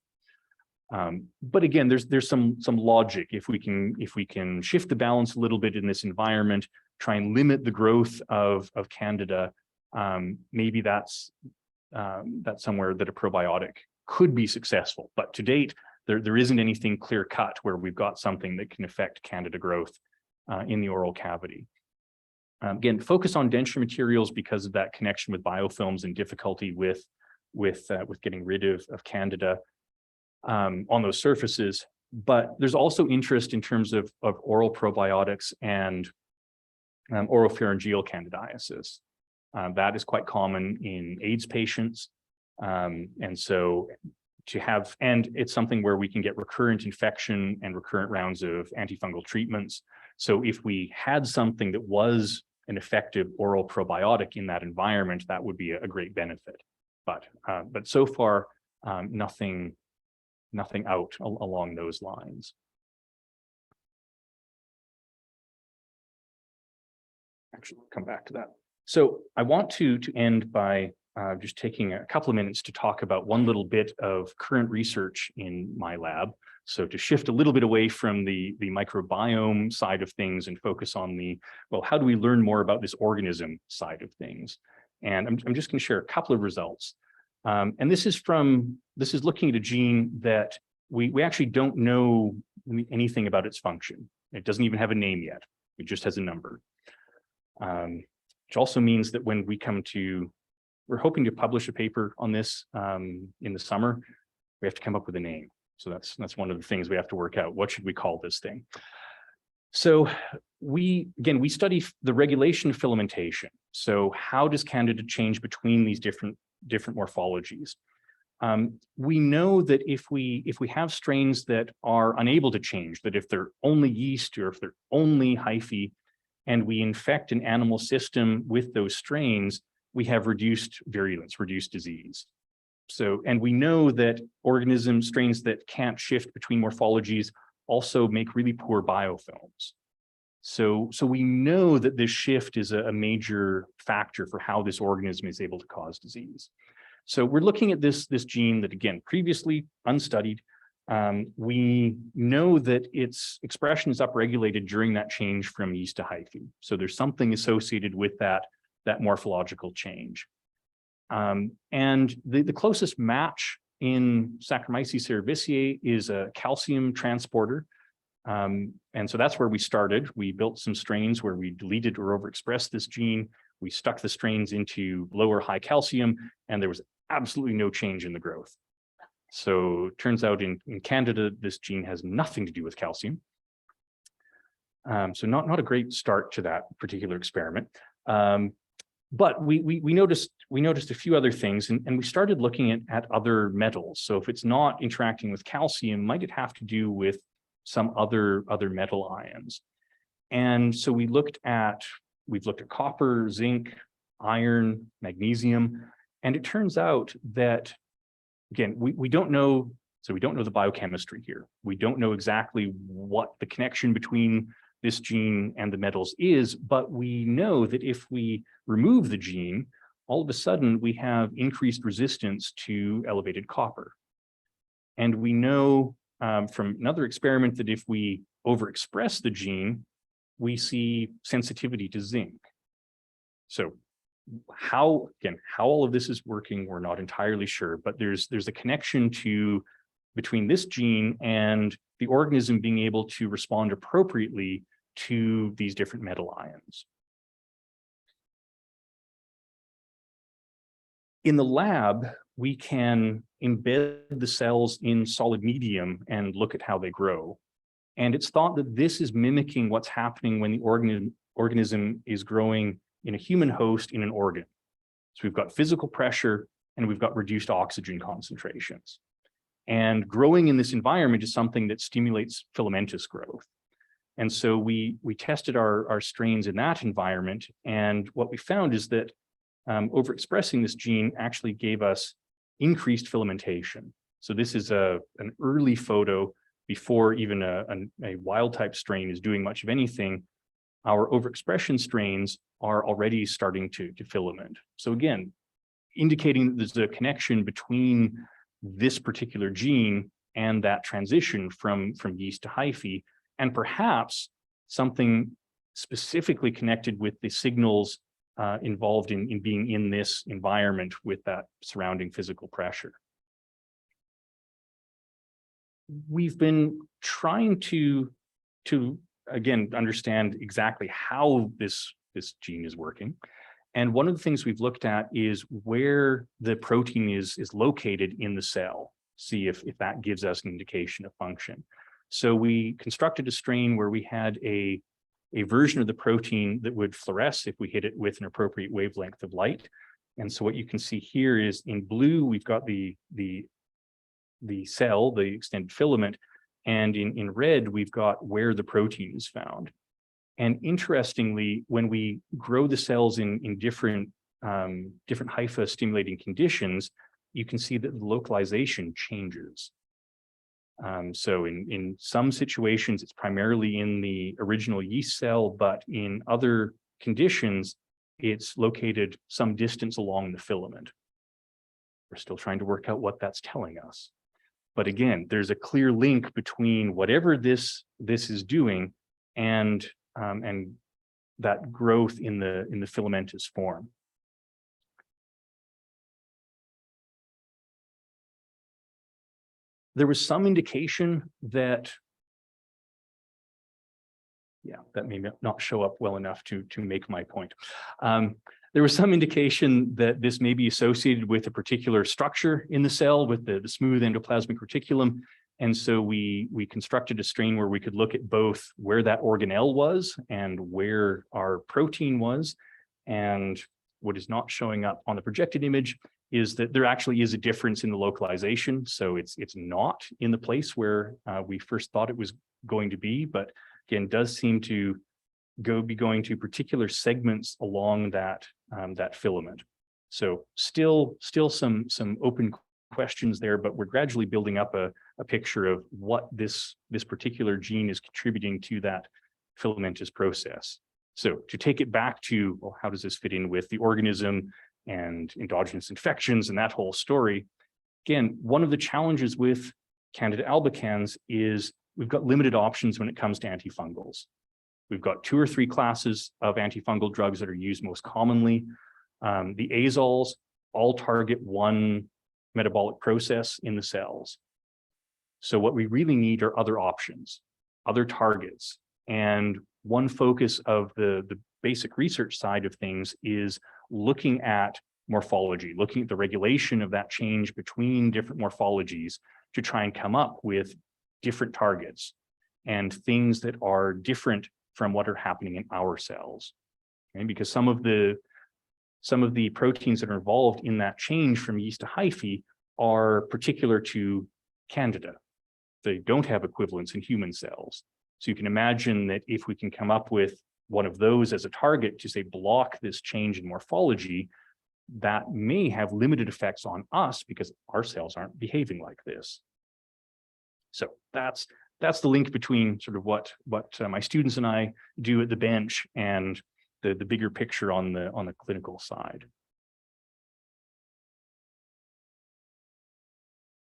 Speaker 2: But again, there's some logic. If we can shift the balance a little bit in this environment, try and limit the growth of Candida, maybe that's somewhere that a probiotic could be successful. But to date, there isn't anything clear cut where we've got something that can affect Candida growth in the oral cavity. Again, focus on denture materials because of that connection with biofilms and difficulty with getting rid of Candida on those surfaces. But there's also interest in terms of oral probiotics and oropharyngeal candidiasis. That is quite common in AIDS patients. And so and it's something where we can get recurrent infection and recurrent rounds of antifungal treatments. So if we had something that was an effective oral probiotic in that environment, that would be a great benefit. But so far, nothing out along those lines. Actually, we'll come back to that. So I want to end by just taking a couple of minutes to talk about one little bit of current research in my lab. So to shift a little bit away from the microbiome side of things and focus on well, how do we learn more about this organism side of things? And I'm just going to share a couple of results. And this is looking at a gene that we actually don't know anything about its function. It doesn't even have a name yet. It just has a number. Which also means that when we're hoping to publish a paper on this in the summer, we have to come up with a name. So that's one of the things we have to work out. What should we call this thing? So we study the regulation of filamentation. So how does Candida change between these different morphologies? We know that if we have strains that are unable to change, that if they're only yeast or if they're only hyphae, and we infect an animal system with those strains, we have reduced virulence, reduced disease. So, and we know that strains that can't shift between morphologies also make really poor biofilms. So we know that this shift is a major factor for how this organism is able to cause disease. So we're looking at this gene that, again, previously unstudied. We know that its expression is upregulated during that change from yeast to hyphae. So there's something associated with that morphological change. And the closest match in Saccharomyces cerevisiae is a calcium transporter. And so that's where we started. We built some strains where we deleted or overexpressed this gene. We stuck the strains into lower high calcium, and there was absolutely no change in the growth. So it turns out in Canada, this gene has nothing to do with calcium. So not a great start to that particular experiment. But we noticed a few other things, and we started looking at other metals. So if it's not interacting with calcium, might it have to do with some other metal ions? And so we've looked at copper, zinc, iron, magnesium, and it turns out that, again, we don't know. So we don't know the biochemistry here. We don't know exactly what the connection between this gene and the metals is, but we know that if we remove the gene, all of a sudden we have increased resistance to elevated copper. And we know from another experiment that if we overexpress the gene, we see sensitivity to zinc. So how all of this is working, we're not entirely sure, but there's a connection between this gene and the organism being able to respond appropriately to these different metal ions. In the lab, we can embed the cells in solid medium and look at how they grow. And it's thought that this is mimicking what's happening when the organism is growing in a human host in an organ. So we've got physical pressure and we've got reduced oxygen concentrations. And growing in this environment is something that stimulates filamentous growth. And so we tested our strains in that environment. And what we found is that overexpressing this gene actually gave us increased filamentation. So this is an early photo before even a wild type strain is doing much of anything. Our overexpression strains are already starting to filament. So again, indicating that there's a connection between this particular gene and that transition from yeast to hyphae, and perhaps something specifically connected with the signals involved in being in this environment with that surrounding physical pressure. We've been trying to again understand exactly how this gene is working. And one of the things we've looked at is where the protein is located in the cell, see if that gives us an indication of function. So we constructed a strain where we had a version of the protein that would fluoresce if we hit it with an appropriate wavelength of light. And so what you can see here is in blue, we've got the cell, the extended filament, and in red, we've got where the protein is found. And interestingly, when we grow the cells in different hypha stimulating conditions, you can see that the localization changes. So in some situations, it's primarily in the original yeast cell, but in other conditions, it's located some distance along the filament. We're still trying to work out what that's telling us. But again, there's a clear link between whatever this is doing and that growth in the filamentous form. There was some indication that, that may not show up well enough to make my point. There was some indication that this may be associated with a particular structure in the cell with the smooth endoplasmic reticulum. And so we constructed a strain where we could look at both where that organelle was and where our protein was. And what is not showing up on the projected image is that there actually is a difference in the localization. So it's not in the place where we first thought it was going to be, but again, does seem to be going to particular segments along that filament. So still some open questions there, but we're gradually building up a picture of what this particular gene is contributing to that filamentous process. So to take it back to, well, how does this fit in with the organism and endogenous infections and that whole story? Again, one of the challenges with Candida albicans is we've got limited options when it comes to antifungals. We've got 2 or 3 classes of antifungal drugs that are used most commonly. The azoles all target one metabolic process in the cells. So what we really need are other options. other targets. And one focus of the basic research side of things is looking at morphology, looking at the regulation of that change between different morphologies to try and come up with different targets and things that are different from what are happening in our cells. Okay? Because some of the proteins that are involved in that change from yeast to hyphae are particular to Candida. They don't have equivalents in human cells. So you can imagine that if we can come up with one of those as a target to say block this change in morphology, that may have limited effects on us because our cells aren't behaving like this. So that's the link between sort of what my students and I do at the bench and the bigger picture on the clinical side.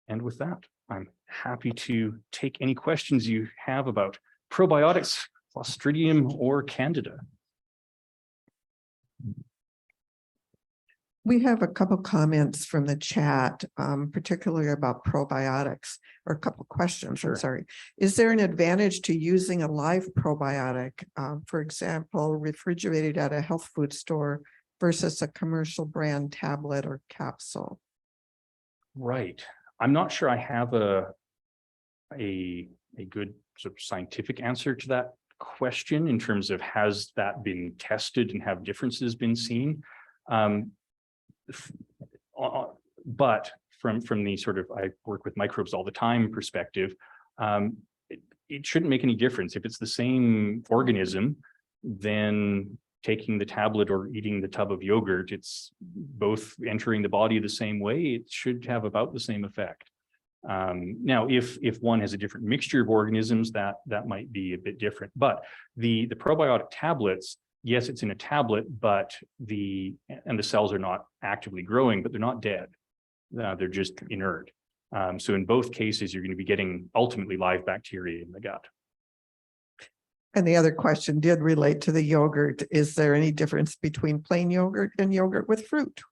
Speaker 2: And with that, I'm happy to take any questions you have about probiotics, Clostridium, or Candida.
Speaker 3: We have a couple comments from the chat, particularly about probiotics, or a couple questions,
Speaker 2: Sure.
Speaker 3: I'm sorry. Is there an advantage to using a live probiotic, for example, refrigerated at a health food store versus a commercial brand tablet or capsule?
Speaker 2: Right. I'm not sure I have a good sort of scientific answer to that question in terms of has that been tested and have differences been seen. But from the sort of, I work with microbes all the time perspective, it shouldn't make any difference. If it's the same organism, then taking the tablet or eating the tub of yogurt, it's both entering the body the same way. It should have about the same effect. Now, if one has a different mixture of organisms, that might be a bit different. But the probiotic tablets, yes, it's in a tablet, but the cells are not actively growing, but they're not dead. They're just inert. So in both cases, you're going to be getting ultimately live bacteria in the gut.
Speaker 3: And the other question did relate to the yogurt. Is there any difference between plain yogurt and yogurt with fruit?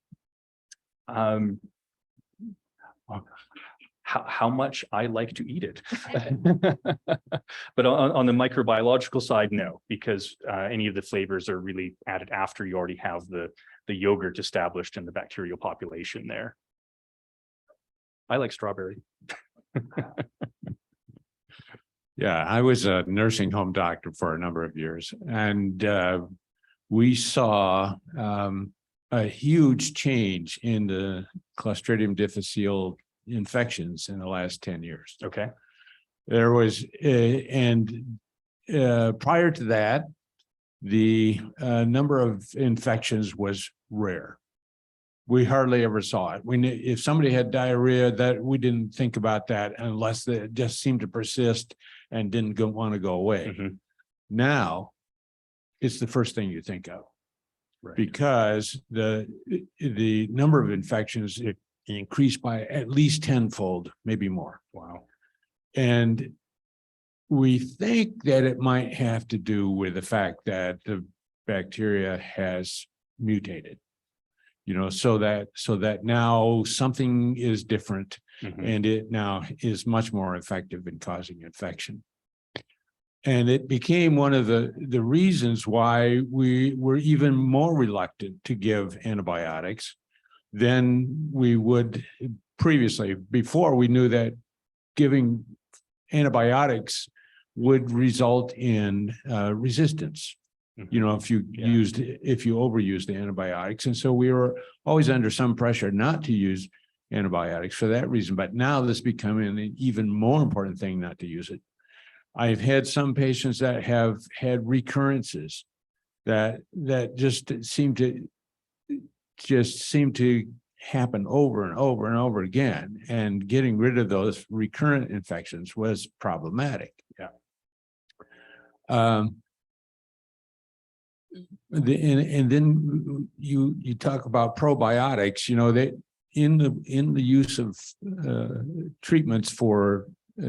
Speaker 2: How much I like to eat it. But on the microbiological side, no, because any of the flavors are really added after you already have the yogurt established in the bacterial population there. I like strawberry.
Speaker 4: Yeah, I was a nursing home doctor for a number of years, and we saw a huge change in the Clostridium difficile infections in the last 10 years.
Speaker 2: Okay.
Speaker 4: There was, prior to that, the number of infections was rare. We hardly ever saw it. If somebody had diarrhea, that we didn't think about that unless it just seemed to persist and didn't want to go away.
Speaker 2: Mm-hmm.
Speaker 4: Now, it's the first thing you think of,
Speaker 2: Right.
Speaker 4: because the number of infections increased by at least tenfold, maybe more.
Speaker 2: Wow.
Speaker 4: And we think that it might have to do with the fact that the bacteria has mutated, so that now something is different,
Speaker 2: Mm-hmm.
Speaker 4: and it now is much more effective in causing infection. And it became one of the reasons why we were even more reluctant to give antibiotics than we would previously. Before, we knew that giving antibiotics would result in resistance. If you overused the antibiotics. And so we were always under some pressure not to use antibiotics for that reason. But now this is becoming an even more important thing not to use it. I've had some patients that have had recurrences that just seem to happen over and over and over again. And getting rid of those recurrent infections was problematic.
Speaker 2: Yeah.
Speaker 4: And then you talk about probiotics, they in the use of treatments for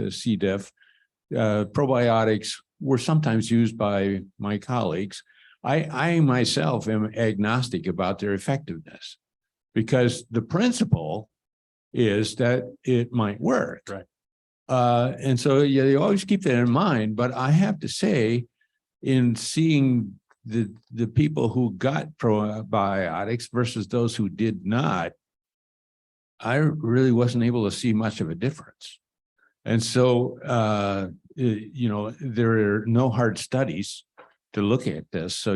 Speaker 4: C. diff, probiotics were sometimes used by my colleagues. I myself am agnostic about their effectiveness, because the principle is that it might work.
Speaker 2: Right.
Speaker 4: And so, yeah, you always keep that in mind, but I have to say, in seeing the people who got probiotics versus those who did not, I really wasn't able to see much of a difference. And so, there are no hard studies to look at this. So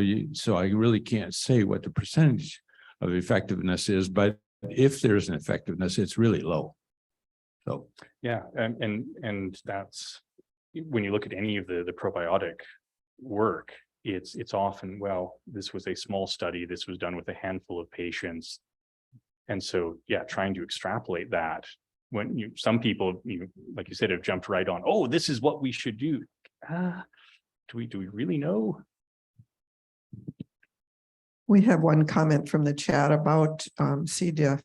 Speaker 4: I really can't say what the percentage of effectiveness is, but if there's an effectiveness, it's really low. So,
Speaker 2: Yeah, and that's, when you look at any of the probiotic work, it's often, well, this was a small study, this was done with a handful of patients. And so, yeah, trying to extrapolate that, when some people, like you said, have jumped right on, oh, this is what we should do. Do we really know?
Speaker 3: We have one comment from the chat about C. diff.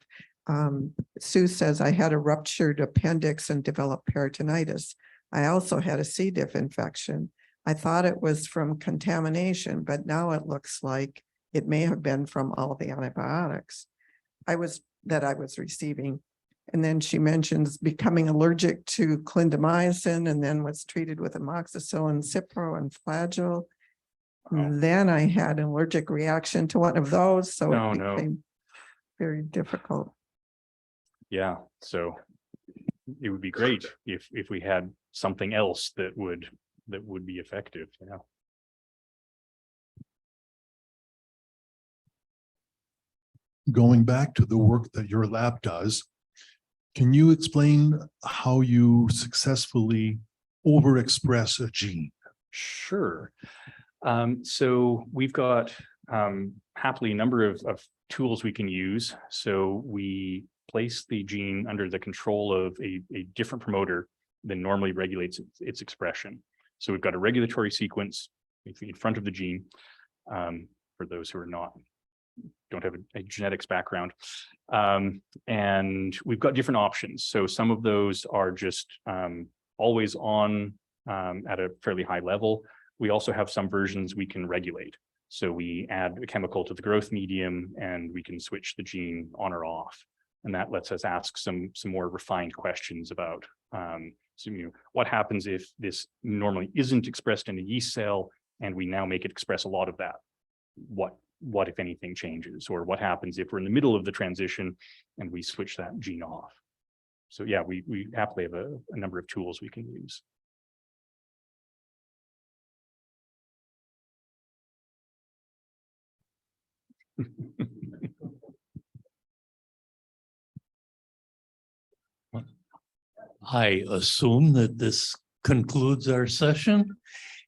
Speaker 3: Sue says, I had a ruptured appendix and developed peritonitis. I also had a C. diff infection. I thought it was from contamination, but now it looks like it may have been from all the antibiotics I was receiving. And then she mentions becoming allergic to clindamycin, and then was treated with amoxicillin, Cipro, and Flagyl.
Speaker 2: Wow.
Speaker 3: Then I had an allergic reaction to one of those, so
Speaker 2: No,
Speaker 3: it
Speaker 2: no.
Speaker 3: became very difficult.
Speaker 2: Yeah, so it would be great if we had something else that would be effective,
Speaker 5: Going back to the work that your lab does, can you explain how you successfully overexpress a gene?
Speaker 2: Sure. So we've got happily a number of tools we can use. So we place the gene under the control of a different promoter than normally regulates its expression. So we've got a regulatory sequence in front of the gene, for those who don't have a genetics background. And we've got different options. So some of those are just always on at a fairly high level. We also have some versions we can regulate. So we add a chemical to the growth medium and we can switch the gene on or off. And that lets us ask some more refined questions about what happens if this normally isn't expressed in a yeast cell and we now make it express a lot of that? What if anything changes? Or what happens if we're in the middle of the transition and we switch that gene off? So yeah, we happily have a number of tools we can use.
Speaker 1: I assume that this concludes our session,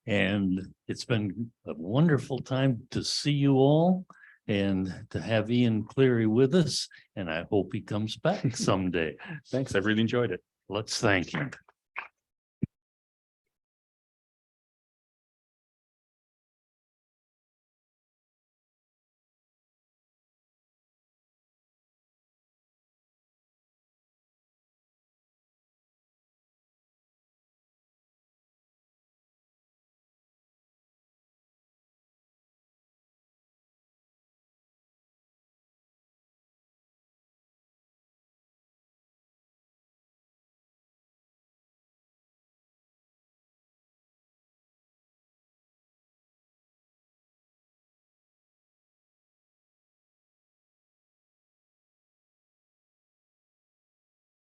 Speaker 1: and it's been a wonderful time to see you all and to have Ian Cleary with us, and I hope he comes back someday.
Speaker 2: Thanks, I've really enjoyed it.
Speaker 1: Let's thank him.